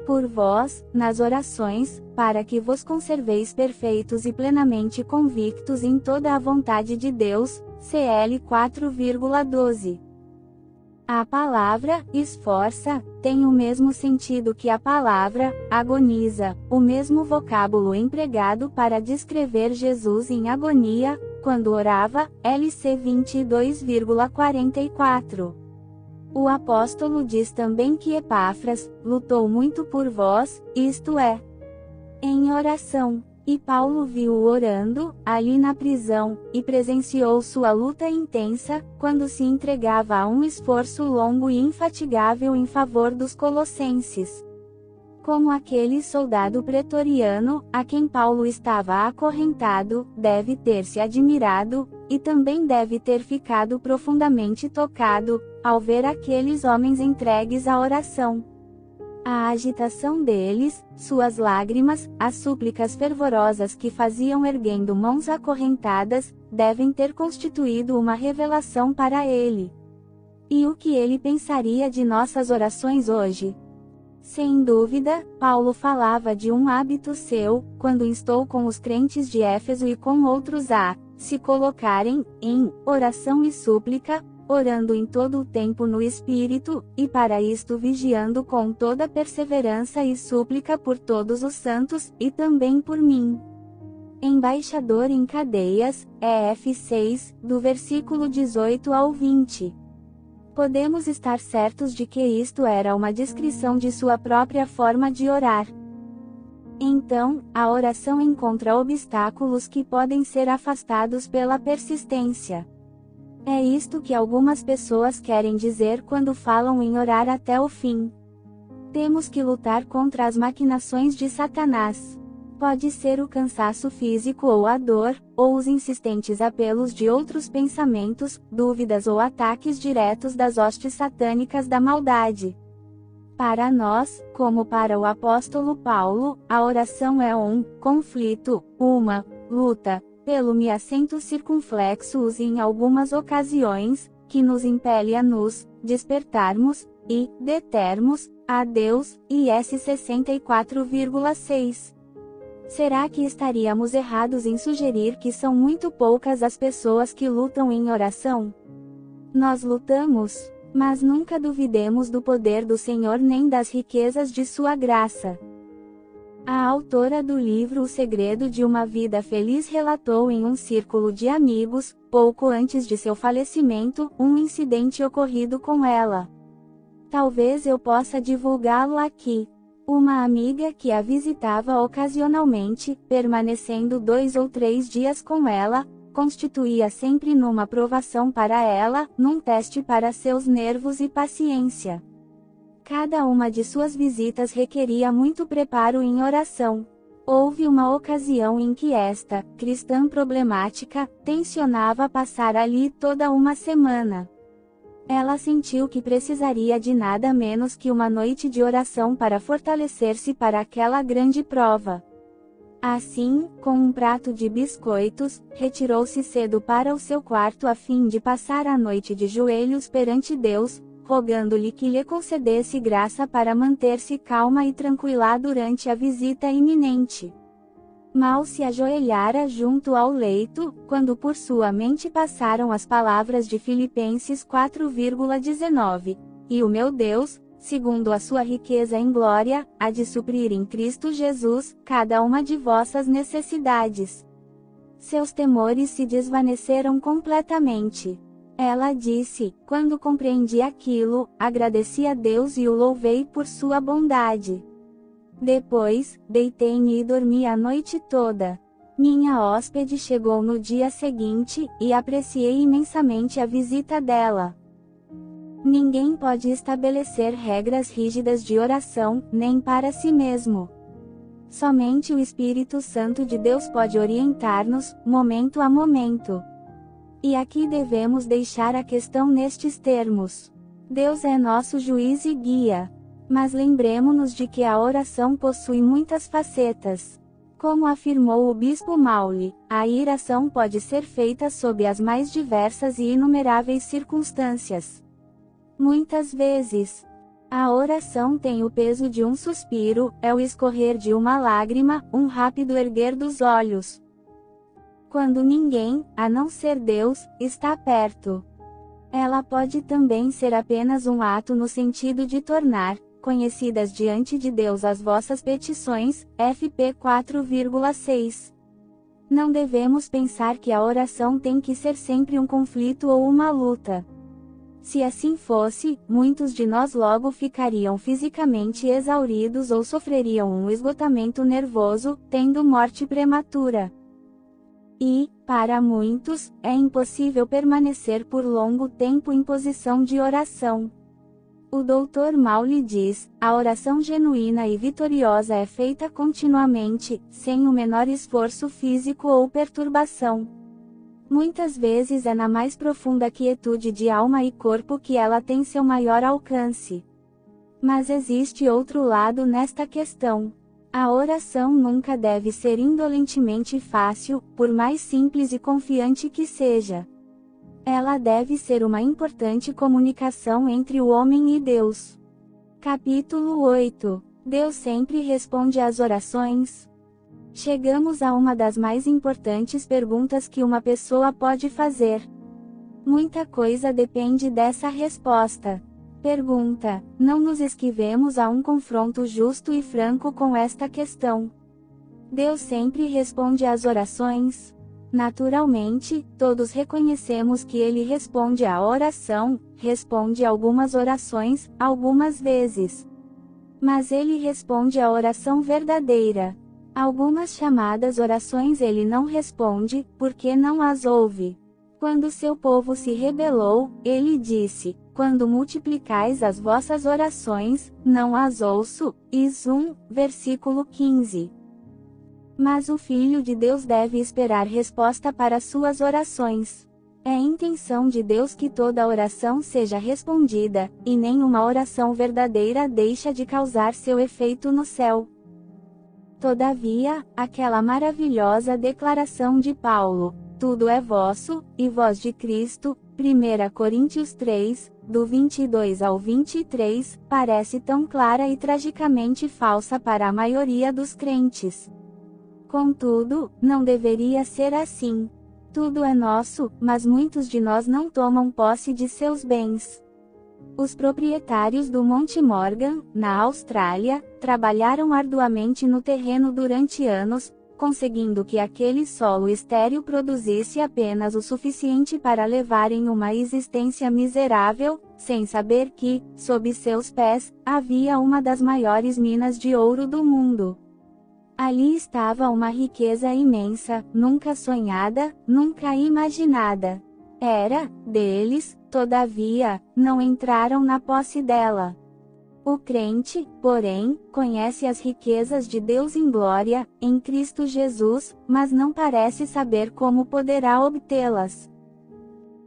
Por vós, nas orações, para que vos conserveis perfeitos e plenamente convictos em toda a vontade de Deus, CL 4,12. A palavra esforça tem o mesmo sentido que a palavra agoniza, o mesmo vocábulo empregado para descrever Jesus em agonia, quando orava, LC 22,44. O apóstolo diz também que Epáfras lutou muito por vós, isto é, em oração. E Paulo viu-o orando, ali na prisão, e presenciou sua luta intensa, quando se entregava a um esforço longo e infatigável em favor dos colossenses. Como aquele soldado pretoriano, a quem Paulo estava acorrentado, deve ter se admirado, e também deve ter ficado profundamente tocado, ao ver aqueles homens entregues à oração. A agitação deles, suas lágrimas, as súplicas fervorosas que faziam erguendo mãos acorrentadas, devem ter constituído uma revelação para ele. E o que ele pensaria de nossas orações hoje? Sem dúvida, Paulo falava de um hábito seu, quando instou com os crentes de Éfeso e com outros a se colocarem em oração e súplica, orando em todo o tempo no Espírito, e para isto vigiando com toda perseverança e súplica por todos os santos, e também por mim. Embaixador em cadeias, EF 6, do versículo 18 ao 20. Podemos estar certos de que isto era uma descrição de sua própria forma de orar. Então, a oração encontra obstáculos que podem ser afastados pela persistência. É isto que algumas pessoas querem dizer quando falam em orar até o fim. Temos que lutar contra as maquinações de Satanás. Pode ser o cansaço físico ou a dor, ou os insistentes apelos de outros pensamentos, dúvidas ou ataques diretos das hostes satânicas da maldade. Para nós, como para o apóstolo Paulo, a oração é um conflito, uma luta, pelo me assento circunflexos e em algumas ocasiões, que nos impele a nos despertarmos e determos a Deus, IS 64,6. Será que estaríamos errados em sugerir que são muito poucas as pessoas que lutam em oração? Nós lutamos, mas nunca duvidemos do poder do Senhor nem das riquezas de sua graça. A autora do livro O Segredo de uma Vida Feliz relatou em um círculo de amigos, pouco antes de seu falecimento, um incidente ocorrido com ela. Talvez eu possa divulgá-lo aqui. Uma amiga que a visitava ocasionalmente, permanecendo 2 ou 3 dias com ela, constituía sempre numa provação para ela, num teste para seus nervos e paciência. Cada uma de suas visitas requeria muito preparo em oração. Houve uma ocasião em que esta, cristã problemática, tensionava passar ali toda uma semana. Ela sentiu que precisaria de nada menos que uma noite de oração para fortalecer-se para aquela grande prova. Assim, com um prato de biscoitos, retirou-se cedo para o seu quarto a fim de passar a noite de joelhos perante Deus, rogando-lhe que lhe concedesse graça para manter-se calma e tranquila durante a visita iminente. Mal se ajoelhara junto ao leito, quando por sua mente passaram as palavras de Filipenses 4,19. E o meu Deus, segundo a sua riqueza em glória, há de suprir em Cristo Jesus, cada uma de vossas necessidades. Seus temores se desvaneceram completamente. Ela disse, quando compreendi aquilo, agradeci a Deus e o louvei por sua bondade. Depois, deitei-me e dormi a noite toda. Minha hóspede chegou no dia seguinte, e apreciei imensamente a visita dela. Ninguém pode estabelecer regras rígidas de oração, nem para si mesmo. Somente o Espírito Santo de Deus pode orientar-nos, momento a momento. E aqui devemos deixar a questão nestes termos. Deus é nosso juiz e guia. Mas lembremo-nos de que a oração possui muitas facetas. Como afirmou o bispo Maule, a oração pode ser feita sob as mais diversas e inumeráveis circunstâncias. Muitas vezes, a oração tem o peso de um suspiro, é o escorrer de uma lágrima, um rápido erguer dos olhos. Quando ninguém, a não ser Deus, está perto. Ela pode também ser apenas um ato no sentido de tornar conhecidas diante de Deus as vossas petições, FP 4,6. Não devemos pensar que a oração tem que ser sempre um conflito ou uma luta. Se assim fosse, muitos de nós logo ficariam fisicamente exauridos ou sofreriam um esgotamento nervoso, tendo morte prematura. E, para muitos, é impossível permanecer por longo tempo em posição de oração. O Dr. Mauly diz: a oração genuína e vitoriosa é feita continuamente, sem o menor esforço físico ou perturbação. Muitas vezes é na mais profunda quietude de alma e corpo que ela tem seu maior alcance. Mas existe outro lado nesta questão. A oração nunca deve ser indolentemente fácil, por mais simples e confiante que seja. Ela deve ser uma importante comunicação entre o homem e Deus. Capítulo 8. Deus sempre responde às orações. Chegamos a uma das mais importantes perguntas que uma pessoa pode fazer. Muita coisa depende dessa resposta. Pergunta: não nos esquivemos a um confronto justo e franco com esta questão. Deus sempre responde às orações? Naturalmente, todos reconhecemos que Ele responde à oração, responde algumas orações, algumas vezes. Mas Ele responde à oração verdadeira. Algumas chamadas orações Ele não responde, porque não as ouve. Quando seu povo se rebelou, Ele disse: quando multiplicais as vossas orações, não as ouço. Is 1, versículo 15. Mas o Filho de Deus deve esperar resposta para suas orações. É intenção de Deus que toda oração seja respondida, e nenhuma oração verdadeira deixa de causar seu efeito no céu. Todavia, aquela maravilhosa declaração de Paulo: tudo é vosso, e vós de Cristo, 1 Coríntios 3, do 22 ao 23, parece tão clara e tragicamente falsa para a maioria dos crentes. Contudo, não deveria ser assim. Tudo é nosso, mas muitos de nós não tomam posse de seus bens. Os proprietários do Monte Morgan, na Austrália, trabalharam arduamente no terreno durante anos, conseguindo que aquele solo estéril produzisse apenas o suficiente para levarem uma existência miserável, sem saber que, sob seus pés, havia uma das maiores minas de ouro do mundo. Ali estava uma riqueza imensa, nunca sonhada, nunca imaginada. Era deles, todavia, não entraram na posse dela. O crente, porém, conhece as riquezas de Deus em glória, em Cristo Jesus, mas não parece saber como poderá obtê-las.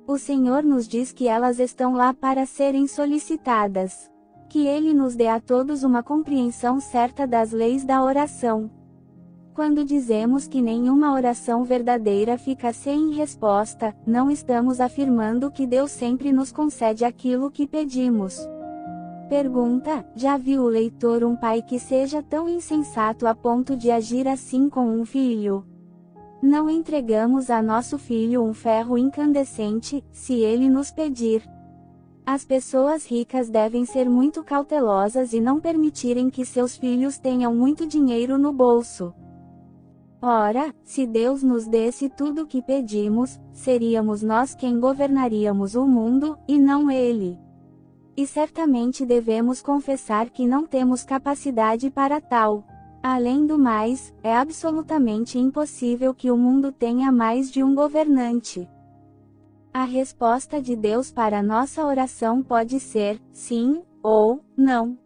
O Senhor nos diz que elas estão lá para serem solicitadas. Que Ele nos dê a todos uma compreensão certa das leis da oração. Quando dizemos que nenhuma oração verdadeira fica sem resposta, não estamos afirmando que Deus sempre nos concede aquilo que pedimos. Pergunta: já viu o leitor um pai que seja tão insensato a ponto de agir assim com um filho? Não entregamos a nosso filho um ferro incandescente, se ele nos pedir. As pessoas ricas devem ser muito cautelosas e não permitirem que seus filhos tenham muito dinheiro no bolso. Ora, se Deus nos desse tudo o que pedimos, seríamos nós quem governaríamos o mundo, e não Ele. E certamente devemos confessar que não temos capacidade para tal. Além do mais, é absolutamente impossível que o mundo tenha mais de um governante. A resposta de Deus para nossa oração pode ser sim ou não.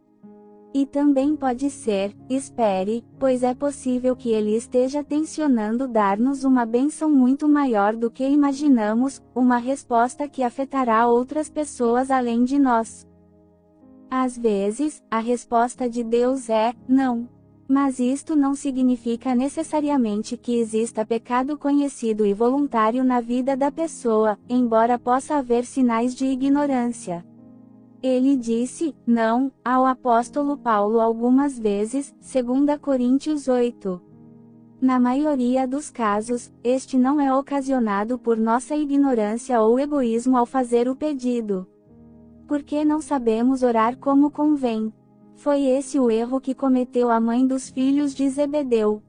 E também pode ser, espere, pois é possível que Ele esteja tencionando dar-nos uma bênção muito maior do que imaginamos, uma resposta que afetará outras pessoas além de nós. Às vezes, a resposta de Deus é não. Mas isto não significa necessariamente que exista pecado conhecido e voluntário na vida da pessoa, embora possa haver sinais de ignorância. Ele disse não ao apóstolo Paulo algumas vezes, 2 Coríntios 8. Na maioria dos casos, este não é ocasionado por nossa ignorância ou egoísmo ao fazer o pedido. Porque não sabemos orar como convém. Foi esse o erro que cometeu a mãe dos filhos de Zebedeu.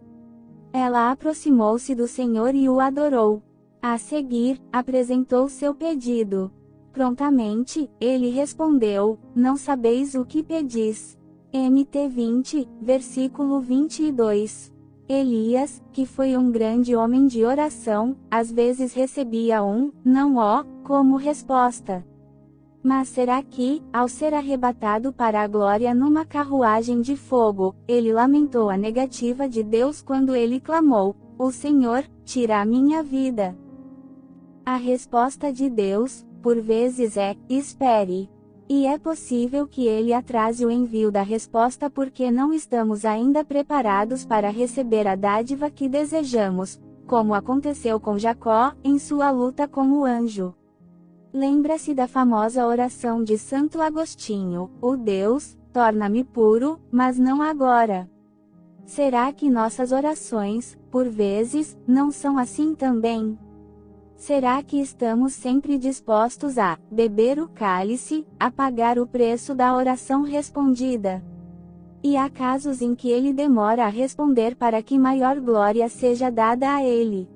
Ela aproximou-se do Senhor e o adorou. A seguir, apresentou seu pedido. Prontamente, ele respondeu: Não sabeis o que pedis. Mt 20, versículo 22. Elias, que foi um grande homem de oração, às vezes recebia um não ó como resposta. Mas será que, ao ser arrebatado para a glória numa carruagem de fogo, ele lamentou a negativa de Deus quando ele clamou: O Senhor, tira a minha vida? A resposta de Deus, por vezes é: espere. E é possível que ele atrase o envio da resposta porque não estamos ainda preparados para receber a dádiva que desejamos, como aconteceu com Jacó, em sua luta com o anjo. Lembra-se da famosa oração de Santo Agostinho: "Ó Deus, torna-me puro, mas não agora." Será que nossas orações, por vezes, não são assim também? Será que estamos sempre dispostos a beber o cálice, a pagar o preço da oração respondida? E há casos em que ele demora a responder para que maior glória seja dada a ele.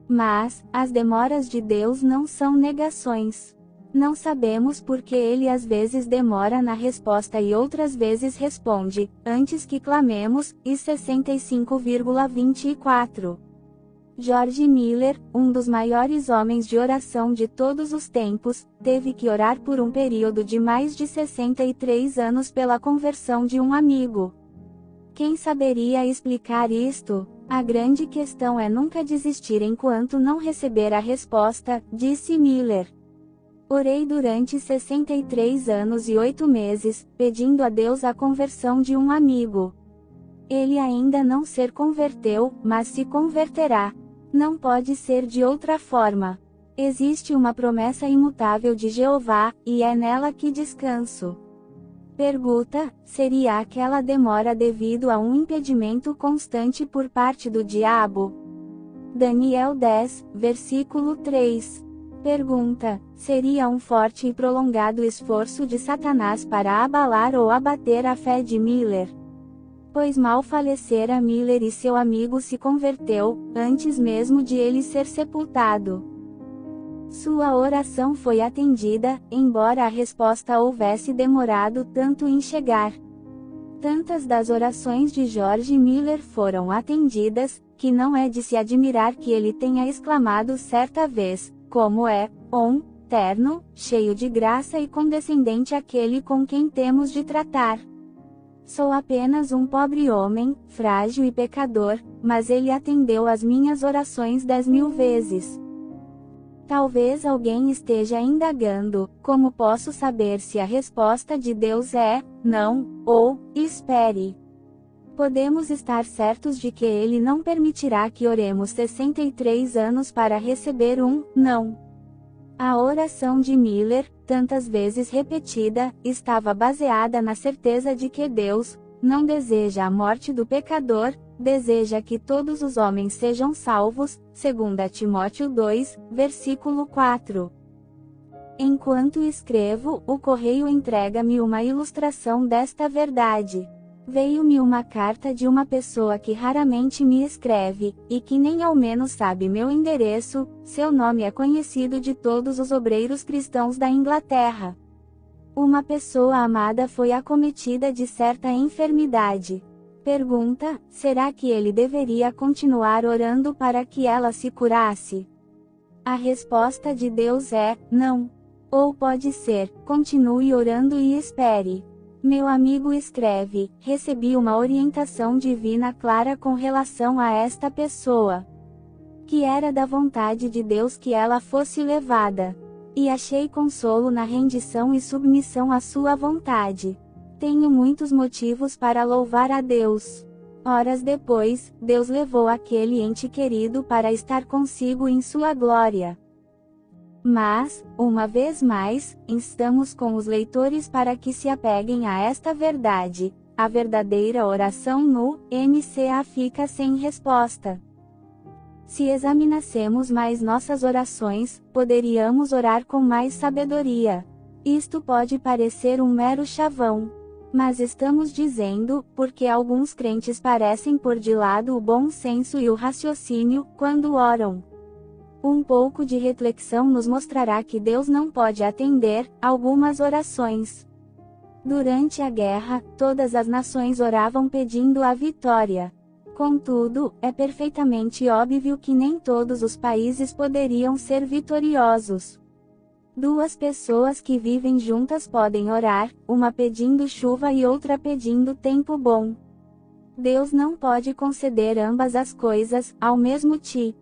Mas, as demoras de Deus não são negações. Não sabemos por que ele às vezes demora na resposta e outras vezes responde, antes que clamemos, e 65,24. George Miller, um dos maiores homens de oração de todos os tempos, teve que orar por um período de mais de 63 anos pela conversão de um amigo. Quem saberia explicar isto? A grande questão é nunca desistir enquanto não receber a resposta, disse Miller. Orei durante 63 anos e 8 meses, pedindo a Deus a conversão de um amigo. Ele ainda não se converteu, mas se converterá. Não pode ser de outra forma. Existe uma promessa imutável de Jeová, e é nela que descanso. Pergunta: seria aquela demora devido a um impedimento constante por parte do diabo? Daniel 10, versículo 3. Pergunta: seria um forte e prolongado esforço de Satanás para abalar ou abater a fé de Miller? Pois mal falecera Miller e seu amigo se converteu, antes mesmo de ele ser sepultado. Sua oração foi atendida, embora a resposta houvesse demorado tanto em chegar. Tantas das orações de George Miller foram atendidas, que não é de se admirar que ele tenha exclamado certa vez: como é, terno, cheio de graça e condescendente aquele com quem temos de tratar. Sou apenas um pobre homem, frágil e pecador, mas ele atendeu às minhas orações 10.000 vezes. Talvez alguém esteja indagando: como posso saber se a resposta de Deus é não, ou espere? Podemos estar certos de que ele não permitirá que oremos 63 anos para receber um não. A oração de Miller, tantas vezes repetida, estava baseada na certeza de que Deus não deseja a morte do pecador, deseja que todos os homens sejam salvos, 2 Timóteo 2, versículo 4. Enquanto escrevo, o correio entrega-me uma ilustração desta verdade. Veio-me uma carta de uma pessoa que raramente me escreve, e que nem ao menos sabe meu endereço. Seu nome é conhecido de todos os obreiros cristãos da Inglaterra. Uma pessoa amada foi acometida de certa enfermidade. Pergunta: será que ele deveria continuar orando para que ela se curasse? A resposta de Deus é: não. Ou pode ser: continue orando e espere. Meu amigo escreve: recebi uma orientação divina clara com relação a esta pessoa. Que era da vontade de Deus que ela fosse levada. E achei consolo na rendição e submissão à sua vontade. Tenho muitos motivos para louvar a Deus. Horas depois, Deus levou aquele ente querido para estar consigo em sua glória. Mas, uma vez mais, instamos com os leitores para que se apeguem a esta verdade. a verdadeira oração no MCA fica sem resposta. Se examinássemos mais nossas orações, poderíamos orar com mais sabedoria. Isto pode parecer um mero chavão. Mas estamos dizendo, porque alguns crentes parecem pôr de lado o bom senso e o raciocínio, quando oram. Um pouco de reflexão nos mostrará que Deus não pode atender algumas orações. Durante a guerra, todas as nações oravam pedindo a vitória. Contudo, é perfeitamente óbvio que nem todos os países poderiam ser vitoriosos. Duas pessoas que vivem juntas podem orar, uma pedindo chuva e outra pedindo tempo bom. Deus não pode conceder ambas as coisas, ao mesmo tempo.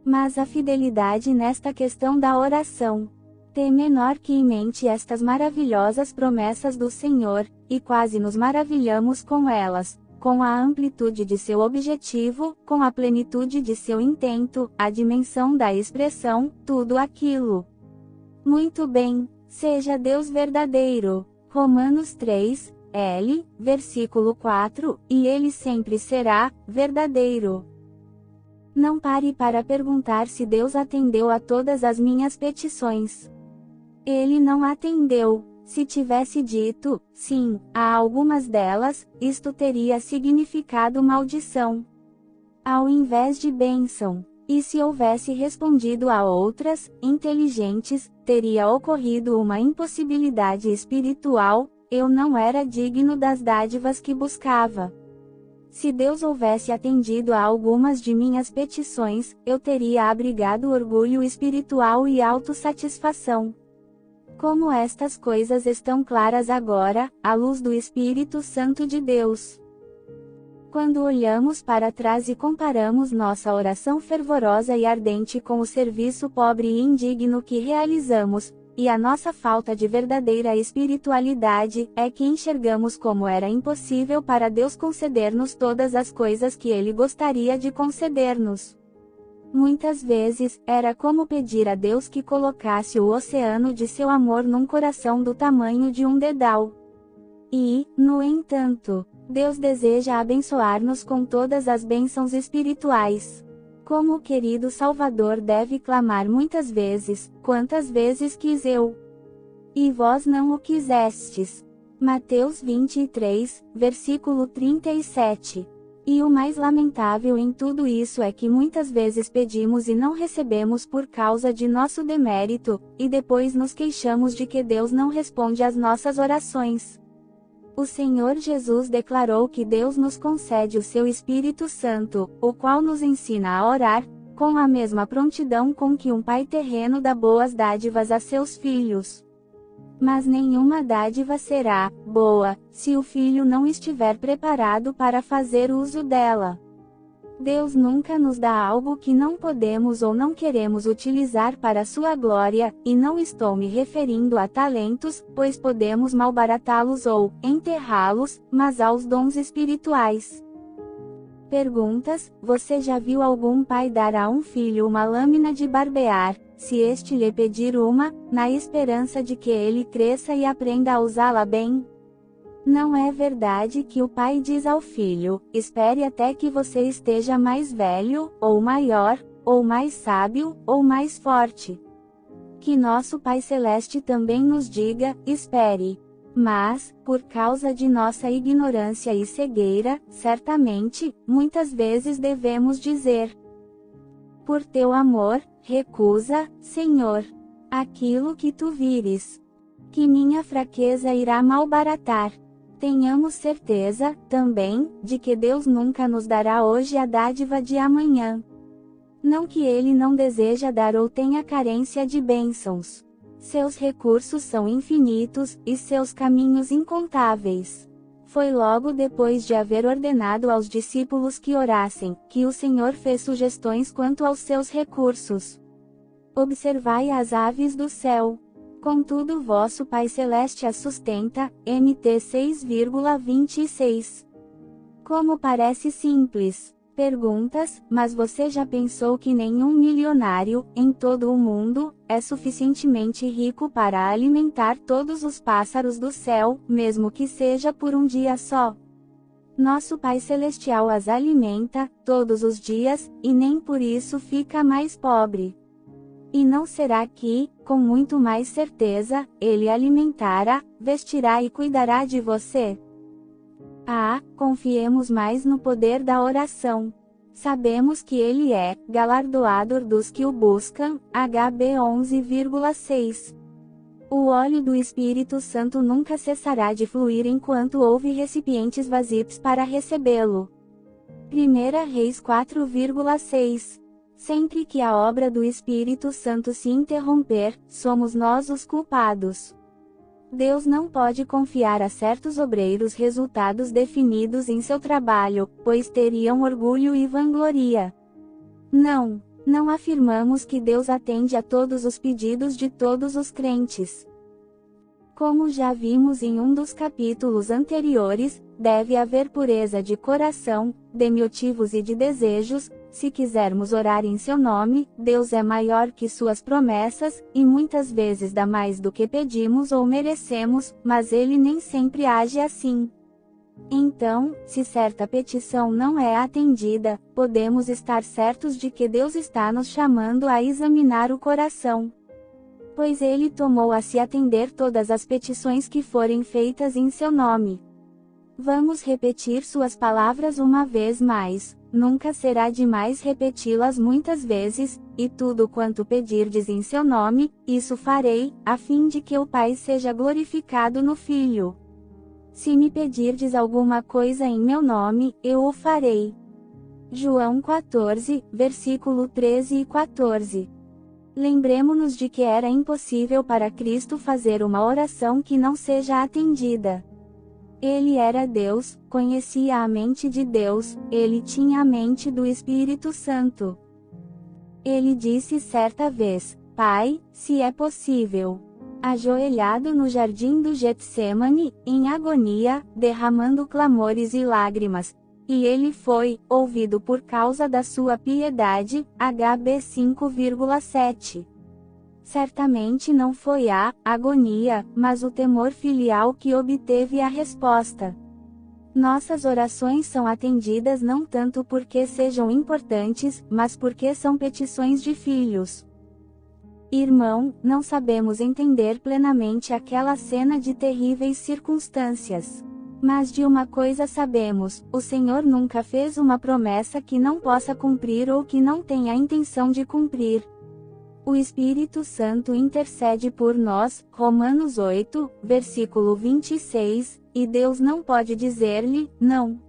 Mas a fidelidade nesta questão da oração. Tem menor que em mente estas maravilhosas promessas do Senhor, e quase nos maravilhamos com elas, com a amplitude de seu objetivo, com a plenitude de seu intento, a dimensão da expressão, tudo aquilo. Muito bem, seja Deus verdadeiro. Romanos 3, versículo 4, e ele sempre será verdadeiro. Não pare para perguntar se Deus atendeu a todas as minhas petições. Ele não atendeu. Se tivesse dito, sim, a algumas delas, isto teria significado maldição, ao invés de bênção. E se houvesse respondido a outras, inteligentes, teria ocorrido uma impossibilidade espiritual: eu não era digno das dádivas que buscava. Se Deus houvesse atendido a algumas de minhas petições, eu teria abrigado orgulho espiritual e autossatisfação. Como estas coisas estão claras agora, à luz do Espírito Santo de Deus. Quando olhamos para trás e comparamos nossa oração fervorosa e ardente com o serviço pobre e indigno que realizamos, e a nossa falta de verdadeira espiritualidade, é que enxergamos como era impossível para Deus conceder-nos todas as coisas que Ele gostaria de conceder-nos. Muitas vezes, era como pedir a Deus que colocasse o oceano de seu amor num coração do tamanho de um dedal. E, no entanto, Deus deseja abençoar-nos com todas as bênçãos espirituais. Como o querido Salvador deve clamar muitas vezes: quantas vezes quis eu, e vós não o quisestes. Mateus 23, versículo 37. E o mais lamentável em tudo isso é que muitas vezes pedimos e não recebemos por causa de nosso demérito, e depois nos queixamos de que Deus não responde às nossas orações. O Senhor Jesus declarou que Deus nos concede o seu Espírito Santo, o qual nos ensina a orar, com a mesma prontidão com que um pai terreno dá boas dádivas a seus filhos. Mas nenhuma dádiva será boa, se o filho não estiver preparado para fazer uso dela. Deus nunca nos dá algo que não podemos ou não queremos utilizar para sua glória, e não estou me referindo a talentos, pois podemos malbaratá-los ou enterrá-los, mas aos dons espirituais. Perguntas: você já viu algum pai dar a um filho uma lâmina de barbear, se este lhe pedir uma, na esperança de que ele cresça e aprenda a usá-la bem? Não é verdade que o pai diz ao filho: espere até que você esteja mais velho, ou maior, ou mais sábio, ou mais forte. Que nosso Pai Celeste também nos diga: espere. Mas, por causa de nossa ignorância e cegueira, certamente, muitas vezes devemos dizer: por teu amor, recusa, Senhor, aquilo que tu vires. Que minha fraqueza irá malbaratar. Tenhamos certeza, também, de que Deus nunca nos dará hoje a dádiva de amanhã. Não que Ele não deseja dar ou tenha carência de bênçãos. Seus recursos são infinitos, e seus caminhos incontáveis. Foi logo depois de haver ordenado aos discípulos que orassem, que o Senhor fez sugestões quanto aos seus recursos. Observai as aves do céu. Contudo vosso Pai Celeste as sustenta. Mt 6,26. Como parece simples. Perguntas: mas você já pensou que nenhum milionário, em todo o mundo, é suficientemente rico para alimentar todos os pássaros do céu, mesmo que seja por um dia só? Nosso Pai Celestial as alimenta, todos os dias, e nem por isso fica mais pobre. E não será que, com muito mais certeza, Ele alimentará, vestirá e cuidará de você? Confiemos mais no poder da oração. Sabemos que Ele é galardoador dos que o buscam, HB 11,6. O óleo do Espírito Santo nunca cessará de fluir enquanto houve recipientes vazios para recebê-lo. 1 Reis 4,6. Sempre que a obra do Espírito Santo se interromper, somos nós os culpados. Deus não pode confiar a certos obreiros resultados definidos em seu trabalho, pois teriam orgulho e vangloria. Não afirmamos que Deus atende a todos os pedidos de todos os crentes. Como já vimos em um dos capítulos anteriores, deve haver pureza de coração, de motivos e de desejos. Se quisermos orar em seu nome, Deus é maior que suas promessas, e muitas vezes dá mais do que pedimos ou merecemos, mas Ele nem sempre age assim. Então, se certa petição não é atendida, podemos estar certos de que Deus está nos chamando a examinar o coração. Pois Ele tomou a se atender todas as petições que forem feitas em seu nome. Vamos repetir suas palavras uma vez mais, nunca será demais repeti-las muitas vezes, e tudo quanto pedirdes em seu nome, isso farei, a fim de que o Pai seja glorificado no Filho. Se me pedirdes alguma coisa em meu nome, eu o farei. João 14, versículo 13 e 14. Lembremo-nos de que era impossível para Cristo fazer uma oração que não seja atendida. Ele era Deus, conhecia a mente de Deus, ele tinha a mente do Espírito Santo. Ele disse certa vez: Pai, se é possível. Ajoelhado no jardim do Getsemane, em agonia, derramando clamores e lágrimas. E ele foi ouvido por causa da sua piedade, HB 5,7. Certamente não foi a agonia, mas o temor filial que obteve a resposta. Nossas orações são atendidas não tanto porque sejam importantes, mas porque são petições de filhos. Irmão, não sabemos entender plenamente aquela cena de terríveis circunstâncias. Mas de uma coisa sabemos: o Senhor nunca fez uma promessa que não possa cumprir ou que não tenha a intenção de cumprir. O Espírito Santo intercede por nós, Romanos 8, versículo 26, e Deus não pode dizer-lhe, não.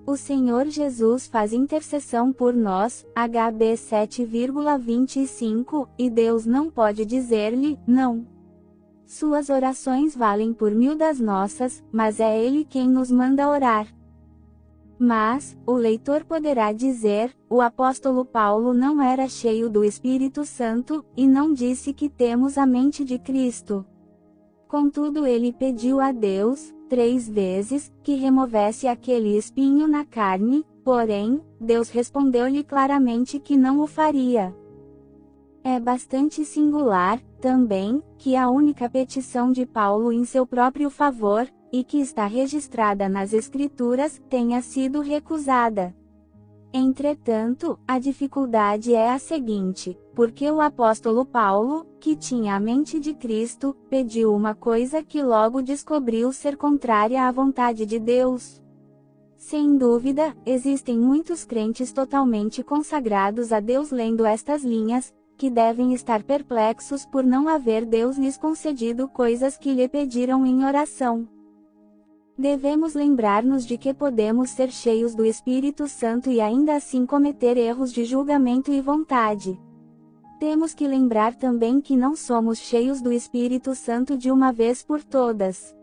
O Senhor Jesus faz intercessão por nós, HB 7,25, e Deus não pode dizer-lhe, não. Suas orações valem por 1000 das nossas, mas é Ele quem nos manda orar. Mas, o leitor poderá dizer, o apóstolo Paulo não era cheio do Espírito Santo, e não disse que temos a mente de Cristo. Contudo ele pediu a Deus, 3 vezes, que removesse aquele espinho na carne, porém, Deus respondeu-lhe claramente que não o faria. É bastante singular, também, que a única petição de Paulo em seu próprio favor, e que está registrada nas Escrituras, tenha sido recusada. Entretanto, a dificuldade é a seguinte: porque o apóstolo Paulo, que tinha a mente de Cristo, pediu uma coisa que logo descobriu ser contrária à vontade de Deus? Sem dúvida, existem muitos crentes totalmente consagrados a Deus lendo estas linhas, que devem estar perplexos por não haver Deus lhes concedido coisas que lhe pediram em oração. Devemos lembrar-nos de que podemos ser cheios do Espírito Santo e ainda assim cometer erros de julgamento e vontade. Temos que lembrar também que não somos cheios do Espírito Santo de uma vez por todas.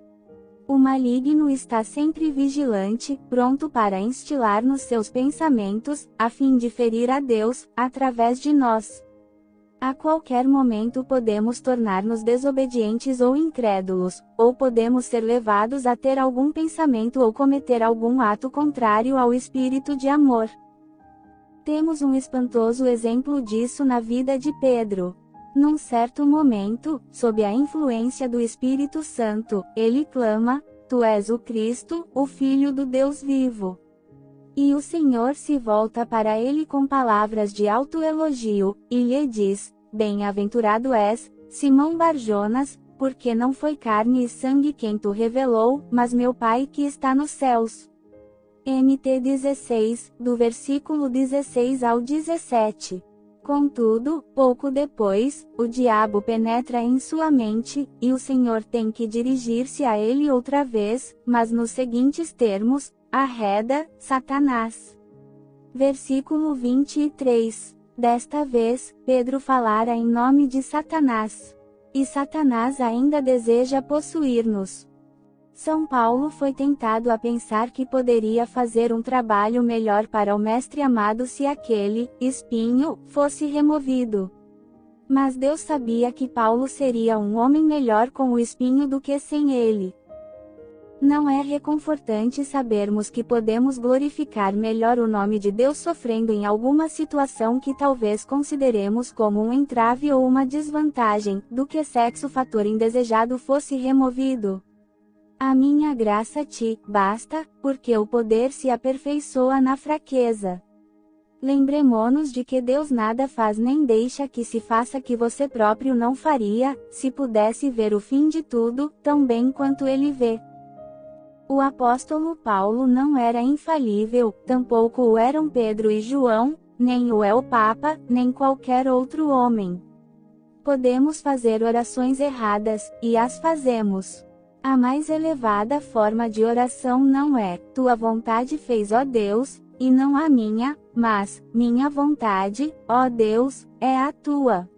O maligno está sempre vigilante, pronto para instilar nos seus pensamentos, a fim de ferir a Deus, através de nós. A qualquer momento podemos tornar-nos desobedientes ou incrédulos, ou podemos ser levados a ter algum pensamento ou cometer algum ato contrário ao espírito de amor. Temos um espantoso exemplo disso na vida de Pedro. Num certo momento, sob a influência do Espírito Santo, ele clama: tu és o Cristo, o Filho do Deus vivo. E o Senhor se volta para ele com palavras de autoelogio, e lhe diz: Bem-aventurado és, Simão Bar-Jonas, porque não foi carne e sangue quem tu revelou, mas meu Pai que está nos céus. Mt 16, do versículo 16 ao 17. Contudo, pouco depois, o diabo penetra em sua mente, e o Senhor tem que dirigir-se a ele outra vez, mas nos seguintes termos: arreda, Satanás. Versículo 23. Desta vez, Pedro falara em nome de Satanás. E Satanás ainda deseja possuir-nos. São Paulo foi tentado a pensar que poderia fazer um trabalho melhor para o Mestre amado se aquele espinho fosse removido. Mas Deus sabia que Paulo seria um homem melhor com o espinho do que sem ele. Não é reconfortante sabermos que podemos glorificar melhor o nome de Deus sofrendo em alguma situação que talvez consideremos como um entrave ou uma desvantagem, do que se o fator indesejado fosse removido? A minha graça te basta, porque o poder se aperfeiçoa na fraqueza. Lembremo-nos de que Deus nada faz nem deixa que se faça que você próprio não faria, se pudesse ver o fim de tudo, tão bem quanto ele vê. O apóstolo Paulo não era infalível, tampouco o eram Pedro e João, nem o é o Papa, nem qualquer outro homem. Podemos fazer orações erradas, e as fazemos. A mais elevada forma de oração não é, tua vontade fez, ó Deus, e não a minha, mas, minha vontade, ó Deus, é a tua.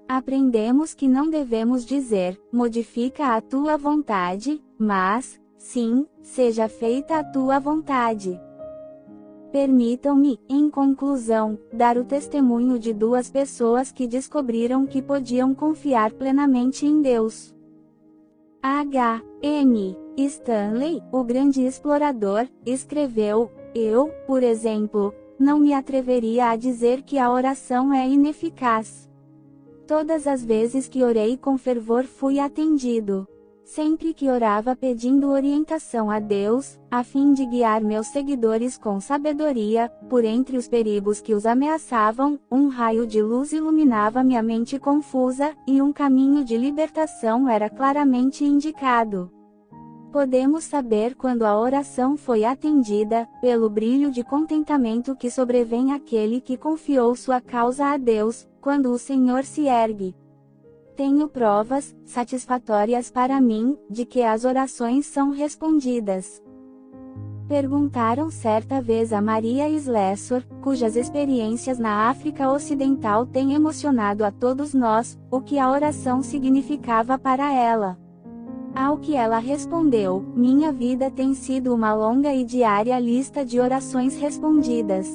Aprendemos que não devemos dizer, modifica a tua vontade, mas, sim, seja feita a tua vontade. Permitam-me, em conclusão, dar o testemunho de duas pessoas que descobriram que podiam confiar plenamente em Deus. H. M. Stanley, o grande explorador, escreveu: eu, por exemplo, não me atreveria a dizer que a oração é ineficaz. Todas as vezes que orei com fervor fui atendido. Sempre que orava pedindo orientação a Deus, a fim de guiar meus seguidores com sabedoria, por entre os perigos que os ameaçavam, um raio de luz iluminava minha mente confusa, e um caminho de libertação era claramente indicado. Podemos saber quando a oração foi atendida, pelo brilho de contentamento que sobrevém àquele que confiou sua causa a Deus, quando o Senhor se ergue. Tenho provas, satisfatórias para mim, de que as orações são respondidas. Perguntaram certa vez a Maria Slessor, cujas experiências na África Ocidental têm emocionado a todos nós, o que a oração significava para ela. Ao que ela respondeu: minha vida tem sido uma longa e diária lista de orações respondidas.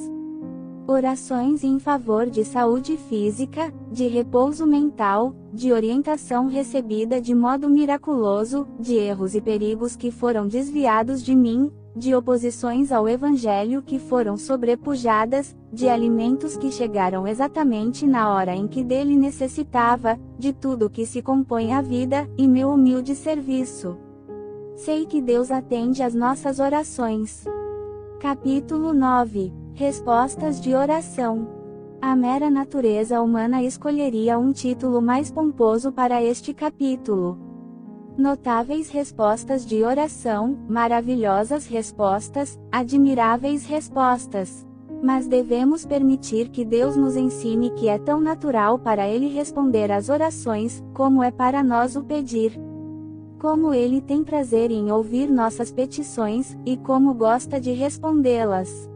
Orações em favor de saúde física, de repouso mental, de orientação recebida de modo miraculoso, de erros e perigos que foram desviados de mim, de oposições ao Evangelho que foram sobrepujadas, de alimentos que chegaram exatamente na hora em que dele necessitava, de tudo que se compõe a vida, e meu humilde serviço. Sei que Deus atende às nossas orações. Capítulo 9. Respostas de oração. A mera natureza humana escolheria um título mais pomposo para este capítulo. Notáveis respostas de oração, maravilhosas respostas, admiráveis respostas. Mas devemos permitir que Deus nos ensine que é tão natural para Ele responder às orações, como é para nós o pedir. Como Ele tem prazer em ouvir nossas petições, e como gosta de respondê-las.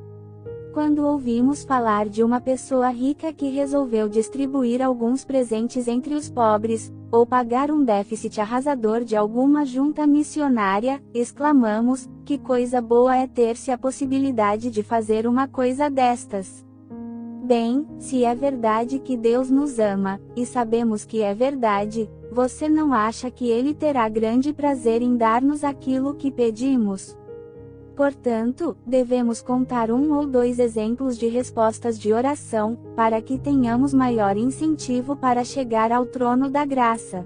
Quando ouvimos falar de uma pessoa rica que resolveu distribuir alguns presentes entre os pobres, ou pagar um déficit arrasador de alguma junta missionária, exclamamos: que coisa boa é ter-se a possibilidade de fazer uma coisa destas. Bem, se é verdade que Deus nos ama, e sabemos que é verdade, você não acha que Ele terá grande prazer em dar-nos aquilo que pedimos? Portanto, devemos contar um ou dois exemplos de respostas de oração, para que tenhamos maior incentivo para chegar ao trono da graça.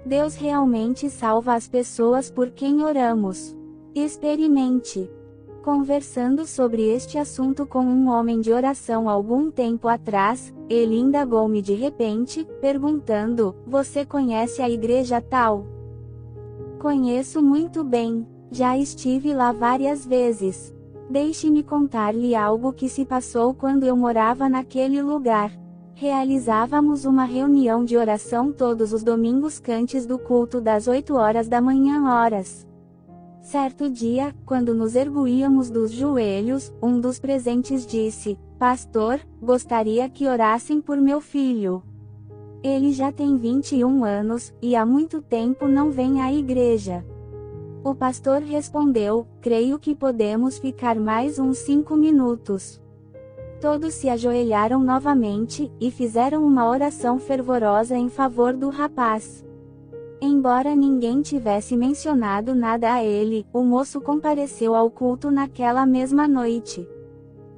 Deus realmente salva as pessoas por quem oramos. Experimente. Conversando sobre este assunto com um homem de oração algum tempo atrás, ele indagou-me de repente, perguntando: "Você conhece a igreja tal?" "Conheço muito bem. Já estive lá várias vezes." "Deixe-me contar-lhe algo que se passou quando eu morava naquele lugar. Realizávamos uma reunião de oração todos os domingos antes do culto das 8 horas da manhã horas. Certo dia, quando nos erguíamos dos joelhos, um dos presentes disse: "Pastor, gostaria que orassem por meu filho. Ele já tem 21 anos, e há muito tempo não vem à igreja." O pastor respondeu: "Creio que podemos ficar mais uns 5 minutos." Todos se ajoelharam novamente, e fizeram uma oração fervorosa em favor do rapaz. Embora ninguém tivesse mencionado nada a ele, o moço compareceu ao culto naquela mesma noite.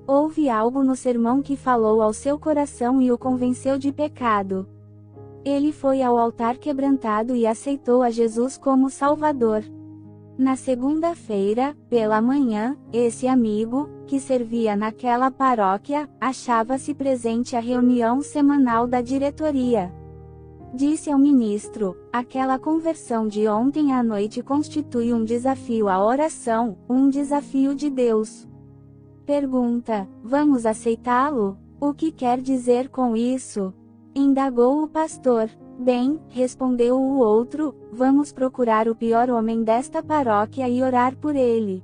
Houve algo no sermão que falou ao seu coração e o convenceu de pecado. Ele foi ao altar quebrantado e aceitou a Jesus como Salvador. Na segunda-feira, pela manhã, esse amigo, que servia naquela paróquia, achava-se presente à reunião semanal da diretoria. Disse ao ministro: "Aquela conversão de ontem à noite constitui um desafio à oração, um desafio de Deus." Pergunta: "Vamos aceitá-lo? O que quer dizer com isso?" indagou o pastor. "Bem", respondeu o outro, "vamos procurar o pior homem desta paróquia e orar por ele."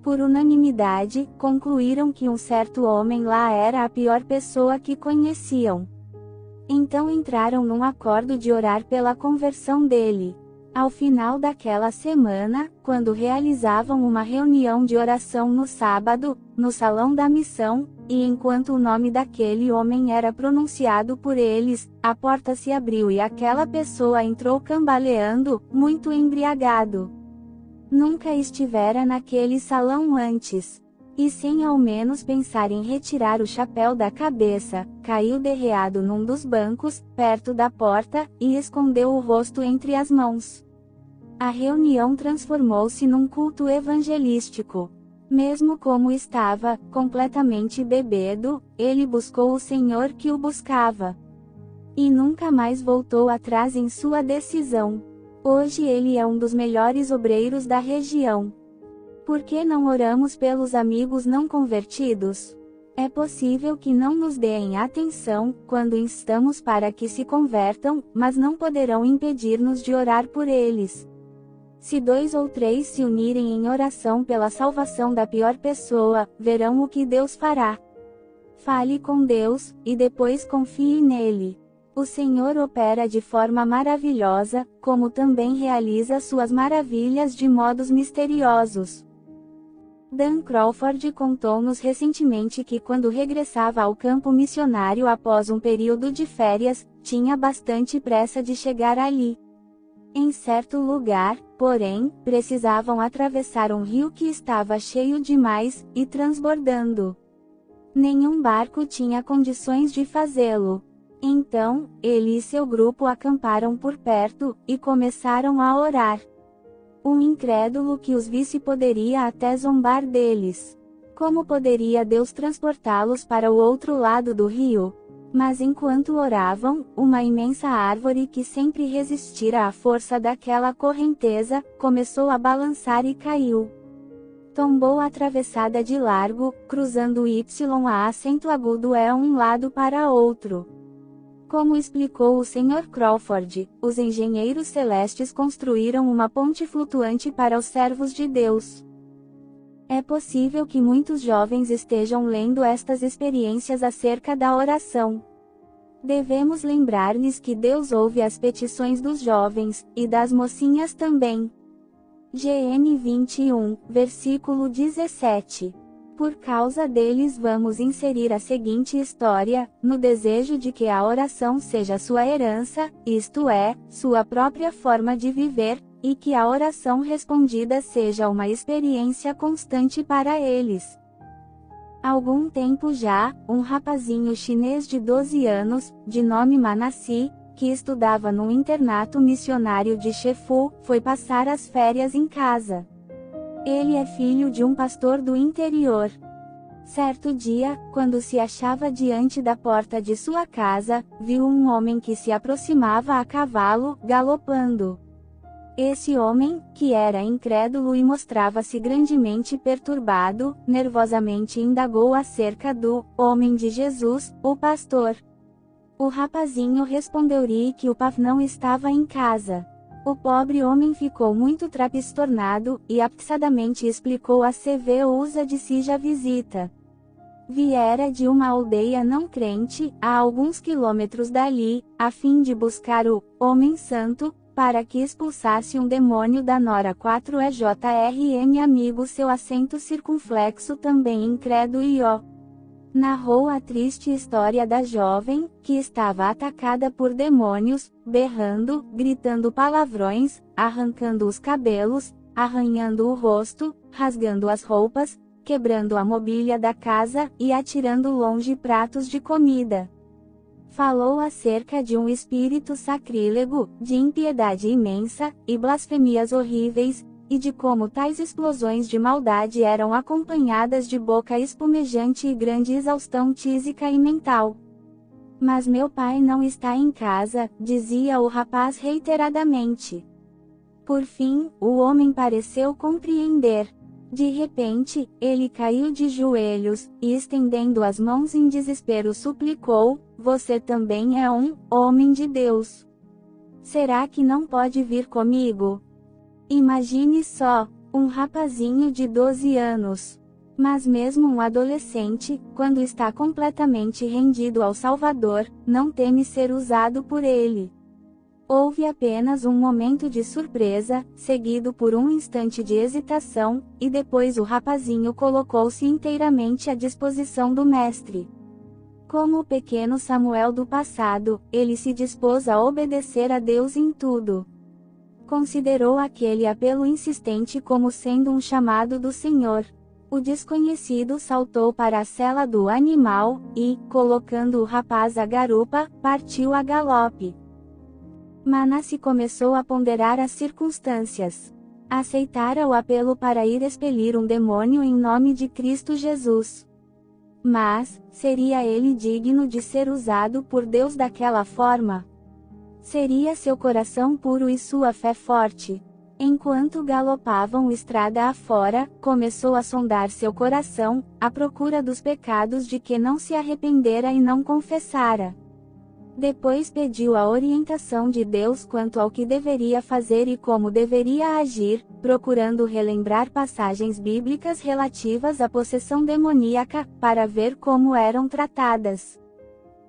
Por unanimidade, concluíram que um certo homem lá era a pior pessoa que conheciam. Então entraram num acordo de orar pela conversão dele. Ao final daquela semana, quando realizavam uma reunião de oração no sábado, no salão da missão, e enquanto o nome daquele homem era pronunciado por eles, a porta se abriu e aquela pessoa entrou cambaleando, muito embriagado. Nunca estivera naquele salão antes. E sem ao menos pensar em retirar o chapéu da cabeça, caiu derreado num dos bancos, perto da porta, e escondeu o rosto entre as mãos. A reunião transformou-se num culto evangelístico. Mesmo como estava, completamente bêbado, ele buscou o Senhor que o buscava. E nunca mais voltou atrás em sua decisão. Hoje ele é um dos melhores obreiros da região. Por que não oramos pelos amigos não convertidos? É possível que não nos deem atenção quando instamos para que se convertam, mas não poderão impedir-nos de orar por eles. Se 2 ou 3 se unirem em oração pela salvação da pior pessoa, verão o que Deus fará. Fale com Deus, e depois confie nele. O Senhor opera de forma maravilhosa, como também realiza suas maravilhas de modos misteriosos. Dan Crawford contou-nos recentemente que quando regressava ao campo missionário após um período de férias, tinha bastante pressa de chegar ali. Em certo lugar, porém, precisavam atravessar um rio que estava cheio demais, e transbordando. Nenhum barco tinha condições de fazê-lo. Então, ele e seu grupo acamparam por perto, e começaram a orar. Um incrédulo que os visse poderia até zombar deles. Como poderia Deus transportá-los para o outro lado do rio? Mas enquanto oravam, uma imensa árvore que sempre resistira à força daquela correnteza, começou a balançar e caiu. Tombou atravessada de largo, cruzando o Y a acento agudo é um lado para outro. Como explicou o Sr. Crawford, os engenheiros celestes construíram uma ponte flutuante para os servos de Deus. É possível que muitos jovens estejam lendo estas experiências acerca da oração. Devemos lembrar-lhes que Deus ouve as petições dos jovens, e das mocinhas também. GN 21, versículo 17. Por causa deles vamos inserir a seguinte história, no desejo de que a oração seja sua herança, isto é, sua própria forma de viver, e que a oração respondida seja uma experiência constante para eles. Algum tempo já, um rapazinho chinês de 12 anos, de nome Manassi, que estudava num internato missionário de Chefu, foi passar as férias em casa. Ele é filho de um pastor do interior. Certo dia, quando se achava diante da porta de sua casa, viu um homem que se aproximava a cavalo, galopando. Esse homem, que era incrédulo e mostrava-se grandemente perturbado, nervosamente indagou acerca do homem de Jesus, o pastor. O rapazinho respondeu-lhe que o pav não estava em casa. O pobre homem ficou muito transtornado, e apressadamente explicou a CV usa de si já visita. Viera de uma aldeia não crente, a alguns quilômetros dali, a fim de buscar o homem santo, para que expulsasse um demônio da Nora 4EJRM. Amigo, seu acento circunflexo também incrédulo e narrou a triste história da jovem, que estava atacada por demônios, berrando, gritando palavrões, arrancando os cabelos, arranhando o rosto, rasgando as roupas, quebrando a mobília da casa e atirando longe pratos de comida. Falou acerca de um espírito sacrílego, de impiedade imensa, e blasfemias horríveis, e de como tais explosões de maldade eram acompanhadas de boca espumejante e grande exaustão física e mental. Mas meu pai não está em casa, dizia o rapaz reiteradamente. Por fim, o homem pareceu compreender. De repente, ele caiu de joelhos, e estendendo as mãos em desespero suplicou: "Você também é um homem de Deus. Será que não pode vir comigo?" Imagine só, um rapazinho de 12 anos. Mas mesmo um adolescente, quando está completamente rendido ao Salvador, não teme ser usado por ele. Houve apenas um momento de surpresa, seguido por um instante de hesitação, e depois o rapazinho colocou-se inteiramente à disposição do mestre. Como o pequeno Samuel do passado, ele se dispôs a obedecer a Deus em tudo. Considerou aquele apelo insistente como sendo um chamado do Senhor. O desconhecido saltou para a sela do animal, e, colocando o rapaz à garupa, partiu a galope. Manasse começou a ponderar as circunstâncias. Aceitara o apelo para ir expelir um demônio em nome de Cristo Jesus. Mas, seria ele digno de ser usado por Deus daquela forma? Seria seu coração puro e sua fé forte? Enquanto galopavam estrada afora, começou a sondar seu coração, à procura dos pecados de que não se arrependera e não confessara. Depois pediu a orientação de Deus quanto ao que deveria fazer e como deveria agir, procurando relembrar passagens bíblicas relativas à possessão demoníaca, para ver como eram tratadas.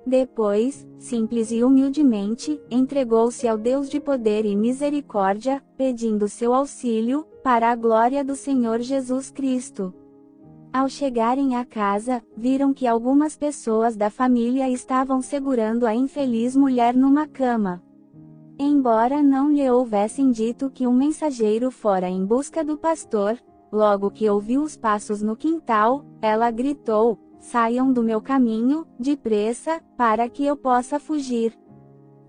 Depois, simples e humildemente, entregou-se ao Deus de poder e misericórdia, pedindo seu auxílio, para a glória do Senhor Jesus Cristo. Ao chegarem à casa, viram que algumas pessoas da família estavam segurando a infeliz mulher numa cama. Embora não lhe houvessem dito que um mensageiro fora em busca do pastor, logo que ouviu os passos no quintal, ela gritou: "Saiam do meu caminho, depressa, para que eu possa fugir.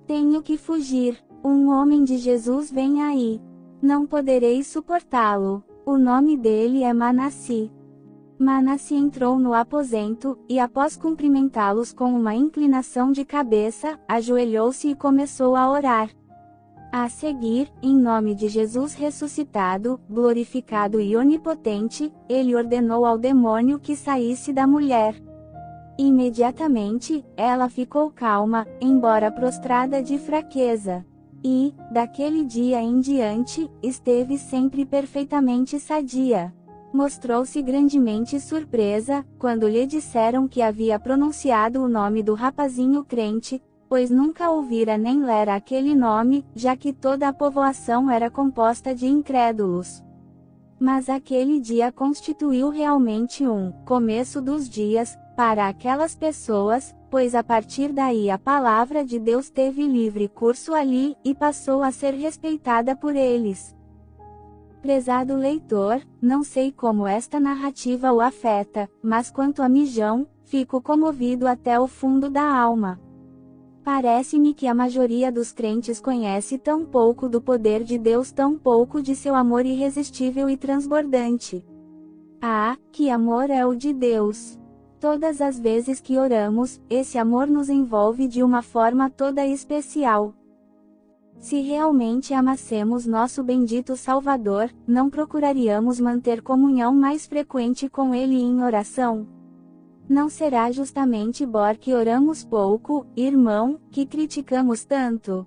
Tenho que fugir. Um homem de Jesus vem aí. Não poderei suportá-lo. O nome dele é Manasse." Manasse entrou no aposento, e após cumprimentá-los com uma inclinação de cabeça, ajoelhou-se e começou a orar. A seguir, em nome de Jesus ressuscitado, glorificado e onipotente, ele ordenou ao demônio que saísse da mulher. Imediatamente, ela ficou calma, embora prostrada de fraqueza. E, daquele dia em diante, esteve sempre perfeitamente sadia. Mostrou-se grandemente surpresa, quando lhe disseram que havia pronunciado o nome do rapazinho crente, pois nunca ouvira nem lera aquele nome, já que toda a povoação era composta de incrédulos. Mas aquele dia constituiu realmente um começo dos dias, para aquelas pessoas, pois a partir daí a palavra de Deus teve livre curso ali, e passou a ser respeitada por eles. Prezado leitor, não sei como esta narrativa o afeta, mas quanto a Mijão, fico comovido até o fundo da alma. Parece-me que a maioria dos crentes conhece tão pouco do poder de Deus, tão pouco de seu amor irresistível e transbordante. Ah, que amor é o de Deus! Todas as vezes que oramos, esse amor nos envolve de uma forma toda especial. Se realmente amassemos nosso bendito Salvador, não procuraríamos manter comunhão mais frequente com Ele em oração? Não será justamente porque oramos pouco, irmão, que criticamos tanto?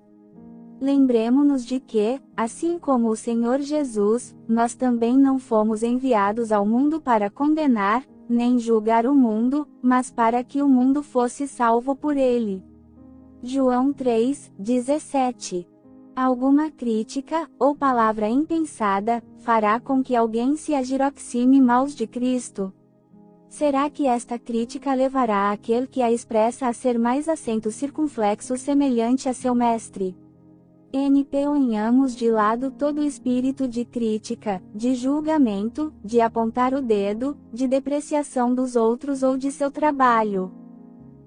Lembremo-nos de que, assim como o Senhor Jesus, nós também não fomos enviados ao mundo para condenar, nem julgar o mundo, mas para que o mundo fosse salvo por ele. João 3:17. Alguma crítica, ou palavra impensada, fará com que alguém se aproxime mais de Cristo? Será que esta crítica levará aquele que a expressa a ser mais acento circunflexo semelhante a seu mestre? Ponhamos de lado todo espírito de crítica, de julgamento, de apontar o dedo, de depreciação dos outros ou de seu trabalho.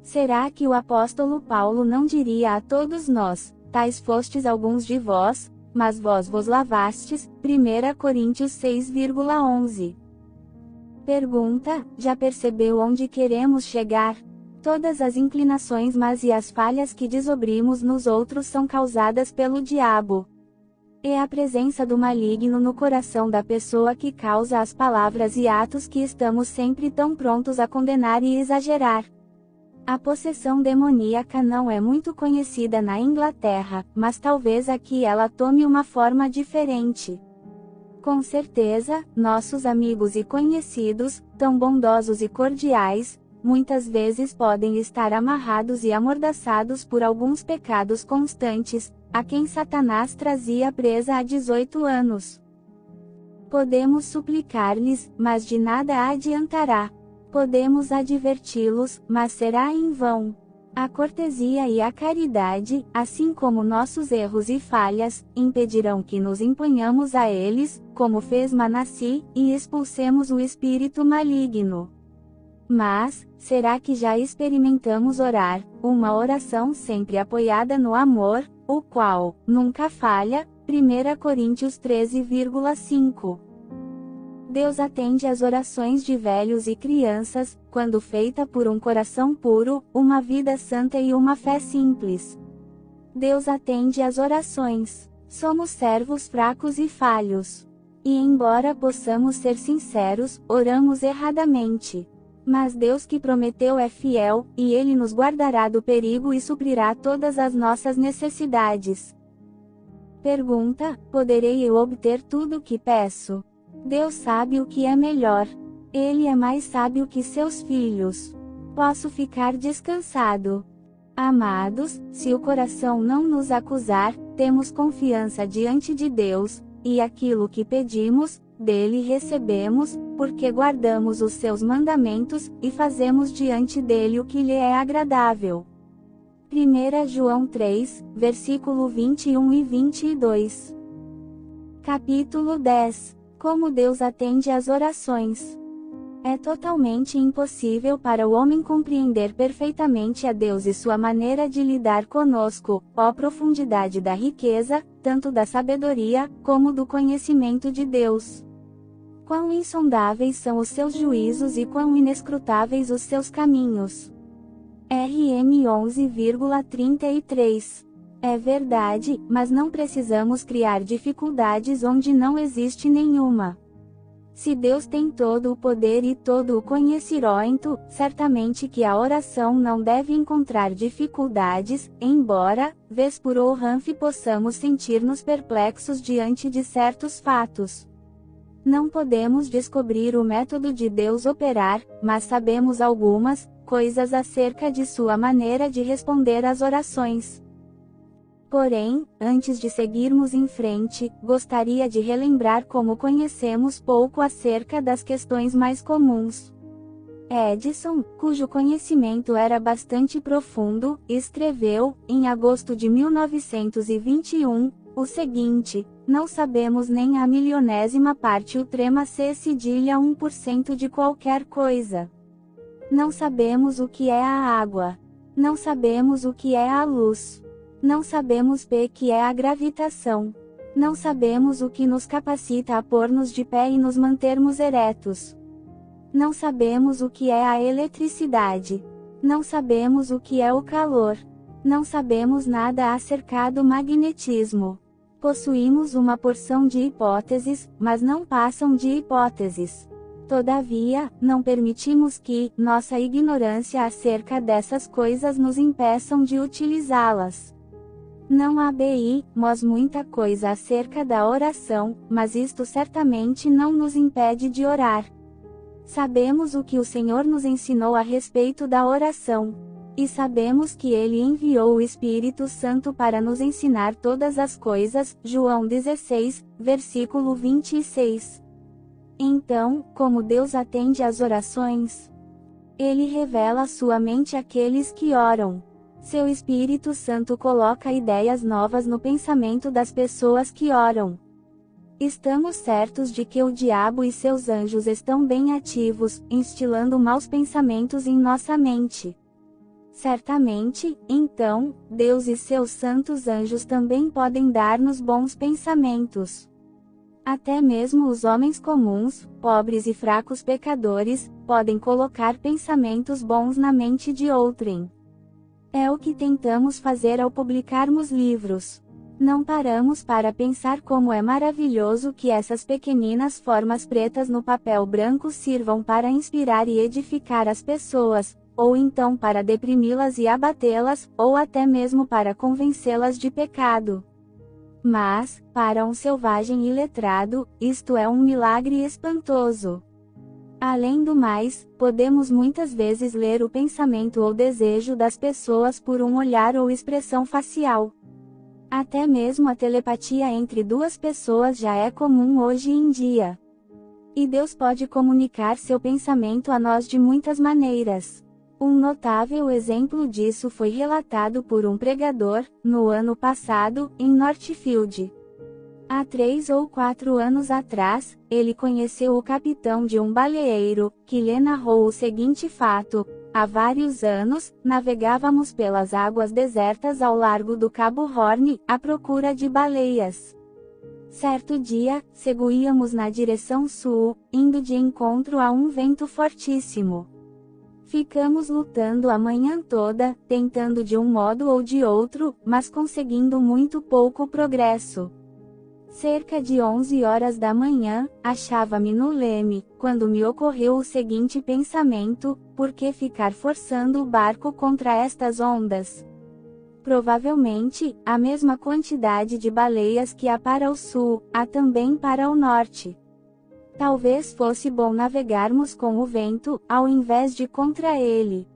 Será que o apóstolo Paulo não diria a todos nós: tais fostes alguns de vós, mas vós vos lavastes? 1 Coríntios 6,11. Pergunta: já percebeu onde queremos chegar? Todas as inclinações más e as falhas que descobrimos nos outros são causadas pelo diabo. É a presença do maligno no coração da pessoa que causa as palavras e atos que estamos sempre tão prontos a condenar e exagerar. A possessão demoníaca não é muito conhecida na Inglaterra, mas talvez aqui ela tome uma forma diferente. Com certeza, nossos amigos e conhecidos, tão bondosos e cordiais, muitas vezes podem estar amarrados e amordaçados por alguns pecados constantes, a quem Satanás trazia presa há 18 anos. Podemos suplicar-lhes, mas de nada adiantará. Podemos adverti-los, mas será em vão. A cortesia e a caridade, assim como nossos erros e falhas, impedirão que nos empenhamos a eles, como fez Manassi, e expulsemos o espírito maligno. Mas, será que já experimentamos orar, uma oração sempre apoiada no amor, o qual nunca falha? 1 Coríntios 13,5. Deus atende às orações de velhos e crianças, quando feita por um coração puro, uma vida santa e uma fé simples. Deus atende às orações. Somos servos fracos e falhos. E embora possamos ser sinceros, oramos erradamente. Mas Deus que prometeu é fiel, e Ele nos guardará do perigo e suprirá todas as nossas necessidades. Pergunta: poderei eu obter tudo o que peço? Deus sabe o que é melhor. Ele é mais sábio que seus filhos. Posso ficar descansado. Amados, se o coração não nos acusar, temos confiança diante de Deus, e aquilo que pedimos, dele recebemos, porque guardamos os seus mandamentos, e fazemos diante dele o que lhe é agradável. 1 João 3, versículo 21 e 22. Capítulo 10. Como Deus atende às orações. É totalmente impossível para o homem compreender perfeitamente a Deus e sua maneira de lidar conosco, ó profundidade da riqueza, tanto da sabedoria, como do conhecimento de Deus. Quão insondáveis são os seus juízos e quão inescrutáveis os seus caminhos. RM 11,33. É verdade, mas não precisamos criar dificuldades onde não existe nenhuma. Se Deus tem todo o poder e todo o conhecimento, certamente que a oração não deve encontrar dificuldades, embora, vez por outra, possamos sentir-nos perplexos diante de certos fatos. Não podemos descobrir o método de Deus operar, mas sabemos algumas coisas acerca de sua maneira de responder às orações. Porém, antes de seguirmos em frente, gostaria de relembrar como conhecemos pouco acerca das questões mais comuns. Edison, cujo conhecimento era bastante profundo, escreveu, em agosto de 1921, o seguinte: não sabemos nem a milionésima parte o trema C cedilha 1% de qualquer coisa. Não sabemos o que é a água. Não sabemos o que é a luz. Não sabemos que é a gravitação. Não sabemos o que nos capacita a pôr-nos de pé e nos mantermos eretos. Não sabemos o que é a eletricidade. Não sabemos o que é o calor. Não sabemos nada acerca do magnetismo. Possuímos uma porção de hipóteses, mas não passam de hipóteses. Todavia, não permitimos que nossa ignorância acerca dessas coisas nos impeçam de utilizá-las. Não sabemos muita coisa acerca da oração, mas isto certamente não nos impede de orar. Sabemos o que o Senhor nos ensinou a respeito da oração. E sabemos que Ele enviou o Espírito Santo para nos ensinar todas as coisas, João 16, versículo 26. Então, como Deus atende às orações? Ele revela sua mente àqueles que oram. Seu Espírito Santo coloca ideias novas no pensamento das pessoas que oram. Estamos certos de que o diabo e seus anjos estão bem ativos, instilando maus pensamentos em nossa mente. Certamente, então, Deus e seus santos anjos também podem dar-nos bons pensamentos. Até mesmo os homens comuns, pobres e fracos pecadores, podem colocar pensamentos bons na mente de outrem. É o que tentamos fazer ao publicarmos livros. Não paramos para pensar como é maravilhoso que essas pequeninas formas pretas no papel branco sirvam para inspirar e edificar as pessoas, ou então para deprimi-las e abatê-las, ou até mesmo para convencê-las de pecado. Mas, para um selvagem iletrado, isto é um milagre espantoso. Além do mais, podemos muitas vezes ler o pensamento ou desejo das pessoas por um olhar ou expressão facial. Até mesmo a telepatia entre duas pessoas já é comum hoje em dia. E Deus pode comunicar seu pensamento a nós de muitas maneiras. Um notável exemplo disso foi relatado por um pregador, no ano passado, em Northfield. Há 3 ou 4 anos atrás, ele conheceu o capitão de um baleeiro, que lhe narrou o seguinte fato: há vários anos, navegávamos pelas águas desertas ao largo do Cabo Horn, à procura de baleias. Certo dia, seguíamos na direção sul, indo de encontro a um vento fortíssimo. Ficamos lutando a manhã toda, tentando de um modo ou de outro, mas conseguindo muito pouco progresso. Cerca de 11 horas da manhã, achava-me no leme, quando me ocorreu o seguinte pensamento: por que ficar forçando o barco contra estas ondas? Provavelmente, a mesma quantidade de baleias que há para o sul, há também para o norte. Talvez fosse bom navegarmos com o vento, ao invés de contra ele.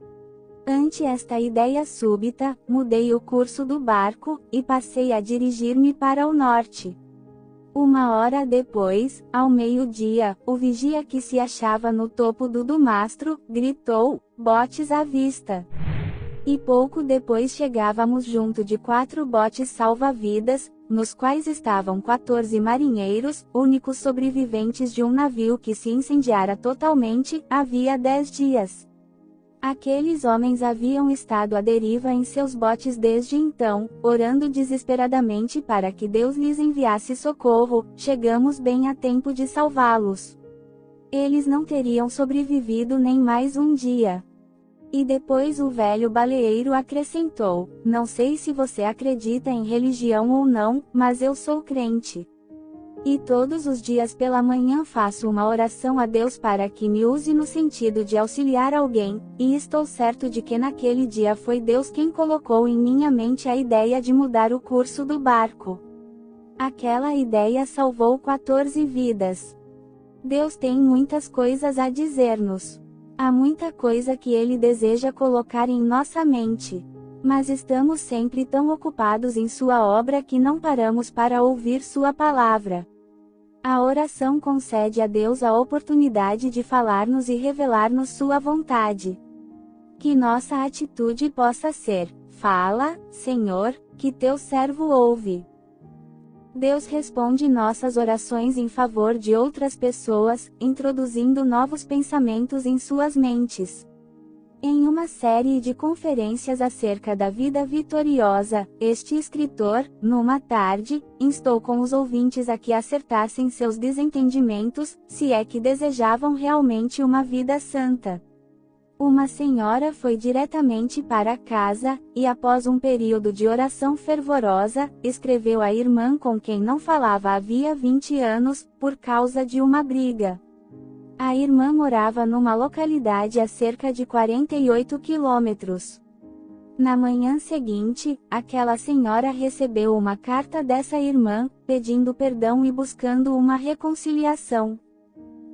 Ante esta ideia súbita, mudei o curso do barco, e passei a dirigir-me para o norte. 1 hora depois, ao meio-dia, o vigia que se achava no topo do mastro, gritou: botes à vista! E pouco depois chegávamos junto de 4 botes salva-vidas, nos quais estavam 14 marinheiros, únicos sobreviventes de um navio que se incendiara totalmente, havia 10 dias. Aqueles homens haviam estado à deriva em seus botes desde então, orando desesperadamente para que Deus lhes enviasse socorro. Chegamos bem a tempo de salvá-los. Eles não teriam sobrevivido nem mais um dia. E depois o velho baleeiro acrescentou: não sei se você acredita em religião ou não, mas eu sou crente. E todos os dias pela manhã faço uma oração a Deus para que me use no sentido de auxiliar alguém, e estou certo de que naquele dia foi Deus quem colocou em minha mente a ideia de mudar o curso do barco. Aquela ideia salvou 14 vidas. Deus tem muitas coisas a dizer-nos. Há muita coisa que Ele deseja colocar em nossa mente. Mas estamos sempre tão ocupados em Sua obra que não paramos para ouvir Sua palavra. A oração concede a Deus a oportunidade de falar-nos e revelar-nos Sua vontade. Que nossa atitude possa ser: fala, Senhor, que teu servo ouve. Deus responde nossas orações em favor de outras pessoas, introduzindo novos pensamentos em suas mentes. Em uma uma série de conferências acerca da vida vitoriosa, este escritor, numa tarde, instou com os ouvintes a que acertassem seus desentendimentos, se é que desejavam realmente uma vida santa. Uma senhora foi diretamente para casa, e após um período de oração fervorosa, escreveu à irmã com quem não falava havia 20 anos, por causa de uma briga. A irmã morava numa localidade a cerca de 48 quilômetros. Na manhã seguinte, aquela senhora recebeu uma carta dessa irmã, pedindo perdão e buscando uma reconciliação.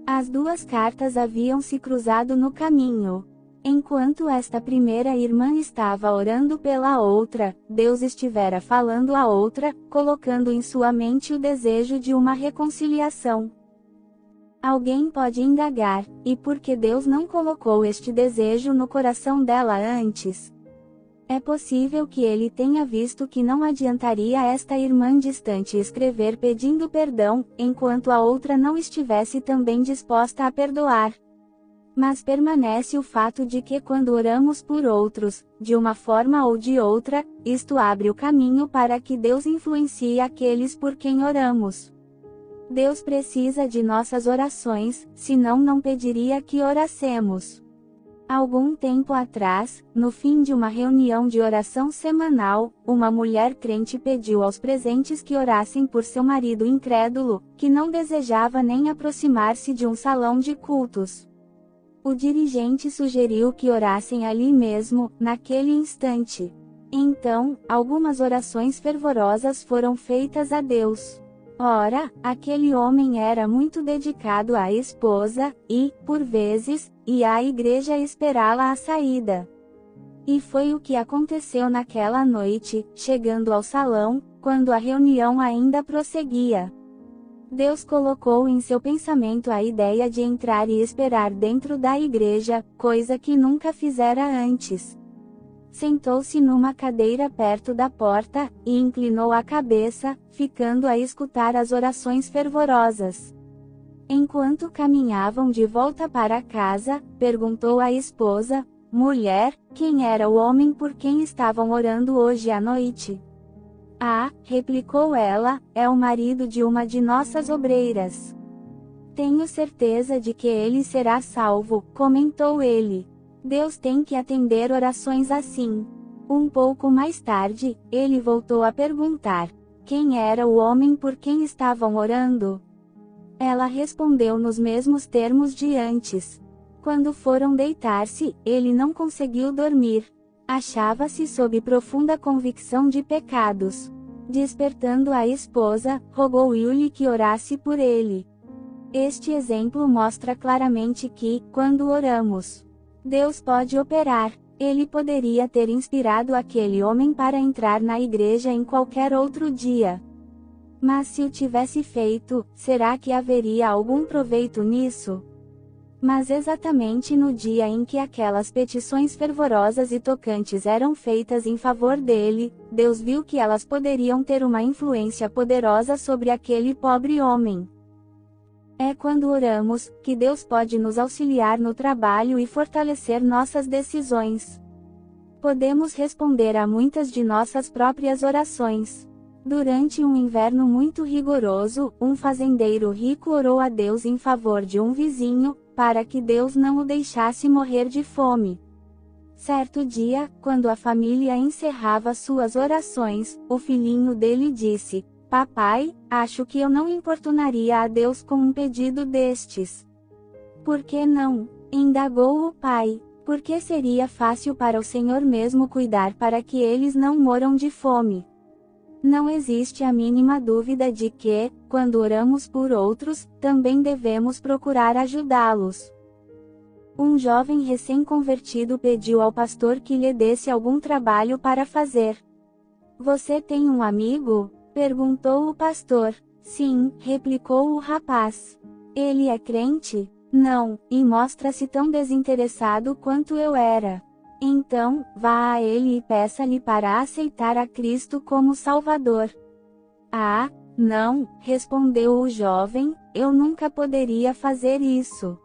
As duas cartas haviam se cruzado no caminho. Enquanto esta primeira irmã estava orando pela outra, Deus estivera falando à outra, colocando em sua mente o desejo de uma reconciliação. Alguém pode indagar, e por que Deus não colocou este desejo no coração dela antes? É possível que ele tenha visto que não adiantaria a esta irmã distante escrever pedindo perdão, enquanto a outra não estivesse também disposta a perdoar. Mas permanece o fato de que quando oramos por outros, de uma forma ou de outra, isto abre o caminho para que Deus influencie aqueles por quem oramos. Deus precisa de nossas orações, senão não pediria que oracemos. Algum tempo atrás, no fim de uma reunião de oração semanal, uma mulher crente pediu aos presentes que orassem por seu marido incrédulo, que não desejava nem aproximar-se de um salão de cultos. O dirigente sugeriu que orassem ali mesmo, naquele instante. Então, algumas orações fervorosas foram feitas a Deus. Ora, aquele homem era muito dedicado à esposa, e, por vezes, ia à igreja esperá-la à saída. E foi o que aconteceu naquela noite, chegando ao salão, quando a reunião ainda prosseguia. Deus colocou em seu pensamento a ideia de entrar e esperar dentro da igreja, coisa que nunca fizera antes. Sentou-se numa cadeira perto da porta, e inclinou a cabeça, ficando a escutar as orações fervorosas. Enquanto caminhavam de volta para casa, perguntou à esposa: "Mulher, quem era o homem por quem estavam orando hoje à noite?" "Ah", replicou ela, "é o marido de uma de nossas obreiras." "Tenho certeza de que ele será salvo", comentou ele. Deus tem que atender orações assim. Um pouco mais tarde, ele voltou a perguntar: "Quem era o homem por quem estavam orando?" Ela respondeu nos mesmos termos de antes. Quando foram deitar-se, ele não conseguiu dormir. Achava-se sob profunda convicção de pecados. Despertando a esposa, rogou-lhe que orasse por ele. Este exemplo mostra claramente que, quando oramos, Deus pode operar. Ele poderia ter inspirado aquele homem para entrar na igreja em qualquer outro dia. Mas se o tivesse feito, será que haveria algum proveito nisso? Mas exatamente no dia em que aquelas petições fervorosas e tocantes eram feitas em favor dele, Deus viu que elas poderiam ter uma influência poderosa sobre aquele pobre homem. É quando oramos, que Deus pode nos auxiliar no trabalho e fortalecer nossas decisões. Podemos responder a muitas de nossas próprias orações. Durante um inverno muito rigoroso, um fazendeiro rico orou a Deus em favor de um vizinho, para que Deus não o deixasse morrer de fome. Certo dia, quando a família encerrava suas orações, o filhinho dele disse: "Papai, acho que eu não importunaria a Deus com um pedido destes." "Por que não?" indagou o pai. "Porque seria fácil para o Senhor mesmo cuidar para que eles não moram de fome." Não existe a mínima dúvida de que, quando oramos por outros, também devemos procurar ajudá-los. Um jovem recém-convertido pediu ao pastor que lhe desse algum trabalho para fazer. "Você tem um amigo?" perguntou o pastor. "Sim", replicou o rapaz. "Ele é crente?" "Não, e mostra-se tão desinteressado quanto eu era." "Então, vá a ele e peça-lhe para aceitar a Cristo como Salvador." "Ah, não", respondeu o jovem, "eu nunca poderia fazer isso.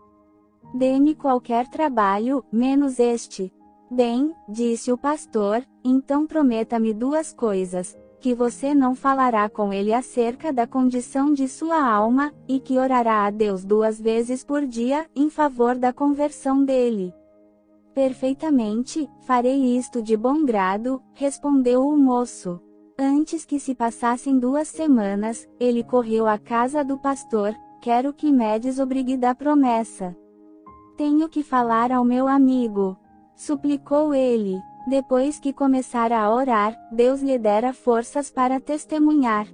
Dê-me qualquer trabalho, menos este." Bem, disse o pastor, então prometa-me duas coisas: que você não falará com ele acerca da condição de sua alma, e que orará a Deus 2 vezes por dia, em favor da conversão dele. Perfeitamente, farei isto de bom grado, respondeu o moço. Antes que se passassem 2 semanas, ele correu à casa do pastor: quero que me desobrigue da promessa. Tenho que falar ao meu amigo, suplicou ele. Depois que começara a orar, Deus lhe dera forças para testemunhar.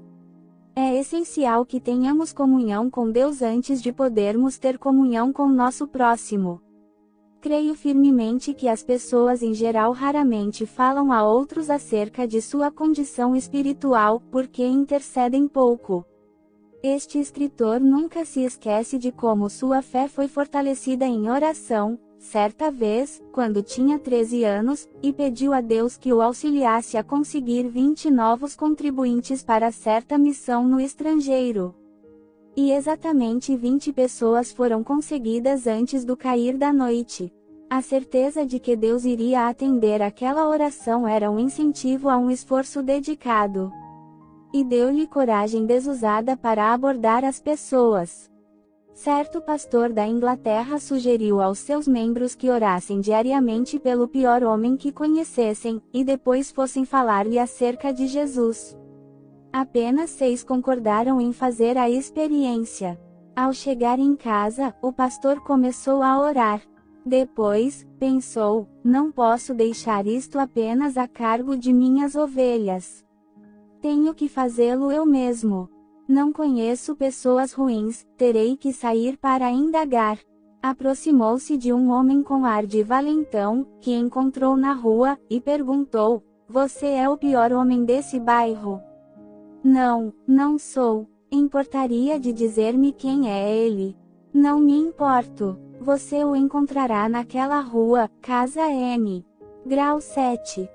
É essencial que tenhamos comunhão com Deus antes de podermos ter comunhão com nosso próximo. Creio firmemente que as pessoas em geral raramente falam a outros acerca de sua condição espiritual, porque intercedem pouco. Este escritor nunca se esquece de como sua fé foi fortalecida em oração, certa vez, quando tinha 13 anos, e pediu a Deus que o auxiliasse a conseguir 20 novos contribuintes para certa missão no estrangeiro. E exatamente 20 pessoas foram conseguidas antes do cair da noite. A certeza de que Deus iria atender aquela oração era um incentivo a um esforço dedicado. E deu-lhe coragem desusada para abordar as pessoas. Certo pastor da Inglaterra sugeriu aos seus membros que orassem diariamente pelo pior homem que conhecessem, e depois fossem falar-lhe acerca de Jesus. Apenas 6 concordaram em fazer a experiência. Ao chegar em casa, o pastor começou a orar. Depois, pensou: não posso deixar isto apenas a cargo de minhas ovelhas. Tenho que fazê-lo eu mesmo. Não conheço pessoas ruins, terei que sair para indagar. Aproximou-se de um homem com ar de valentão, que encontrou na rua, e perguntou: você é o pior homem desse bairro? Não, não sou. Importaria de dizer-me quem é ele? Não me importo. Você o encontrará naquela rua, casa M. Grau 7.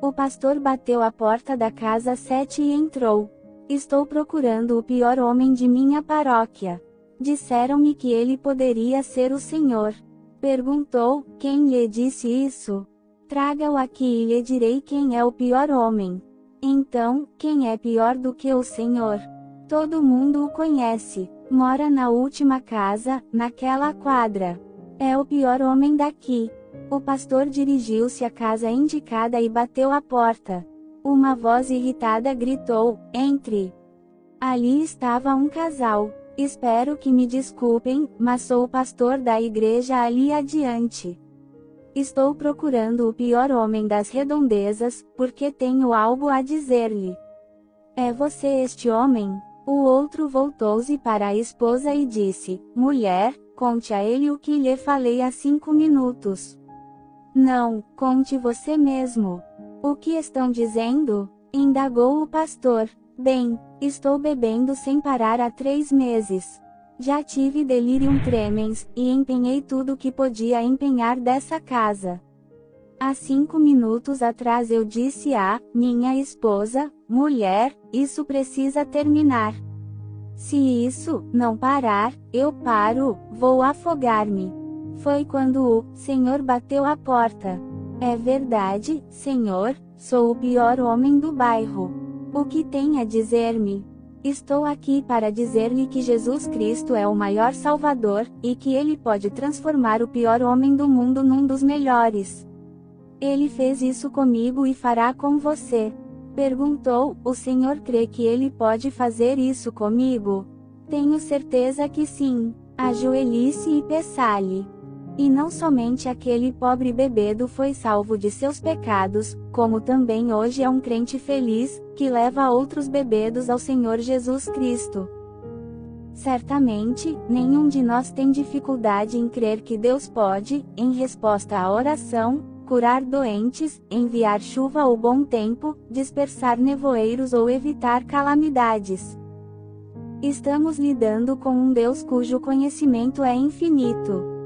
O pastor bateu à porta da casa 7 e entrou. Estou procurando o pior homem de minha paróquia. Disseram-me que ele poderia ser o senhor. Perguntou: quem lhe disse isso? Traga-o aqui e lhe direi quem é o pior homem. Então, quem é pior do que o senhor? Todo mundo o conhece. Mora na última casa, naquela quadra. É o pior homem daqui. O pastor dirigiu-se à casa indicada e bateu à porta. Uma voz irritada gritou: entre. Ali estava um casal. Espero que me desculpem, mas sou o pastor da igreja ali adiante. Estou procurando o pior homem das redondezas, porque tenho algo a dizer-lhe. É você este homem? O outro voltou-se para a esposa e disse: mulher, conte a ele o que lhe falei há 5 minutos. Não, conte você mesmo. O que estão dizendo? Indagou o pastor. Bem, estou bebendo sem parar há 3 meses. Já tive delirium tremens, e empenhei tudo o que podia empenhar dessa casa. Há 5 minutos atrás eu disse à minha esposa: mulher, isso precisa terminar. Se isso não parar, eu paro, vou afogar-me. Foi quando o Senhor bateu a porta. É verdade, Senhor, sou o pior homem do bairro. O que tem a dizer-me? Estou aqui para dizer-lhe que Jesus Cristo é o maior Salvador, e que Ele pode transformar o pior homem do mundo num dos melhores. Ele fez isso comigo e fará com você. Perguntou: o Senhor crê que Ele pode fazer isso comigo? Tenho certeza que sim. Ajoelhe-se e peça-lhe. E não somente aquele pobre bebedo foi salvo de seus pecados, como também hoje é um crente feliz, que leva outros bebedos ao Senhor Jesus Cristo. Certamente, nenhum de nós tem dificuldade em crer que Deus pode, em resposta à oração, curar doentes, enviar chuva ou bom tempo, dispersar nevoeiros ou evitar calamidades. Estamos lidando com um Deus cujo conhecimento é infinito.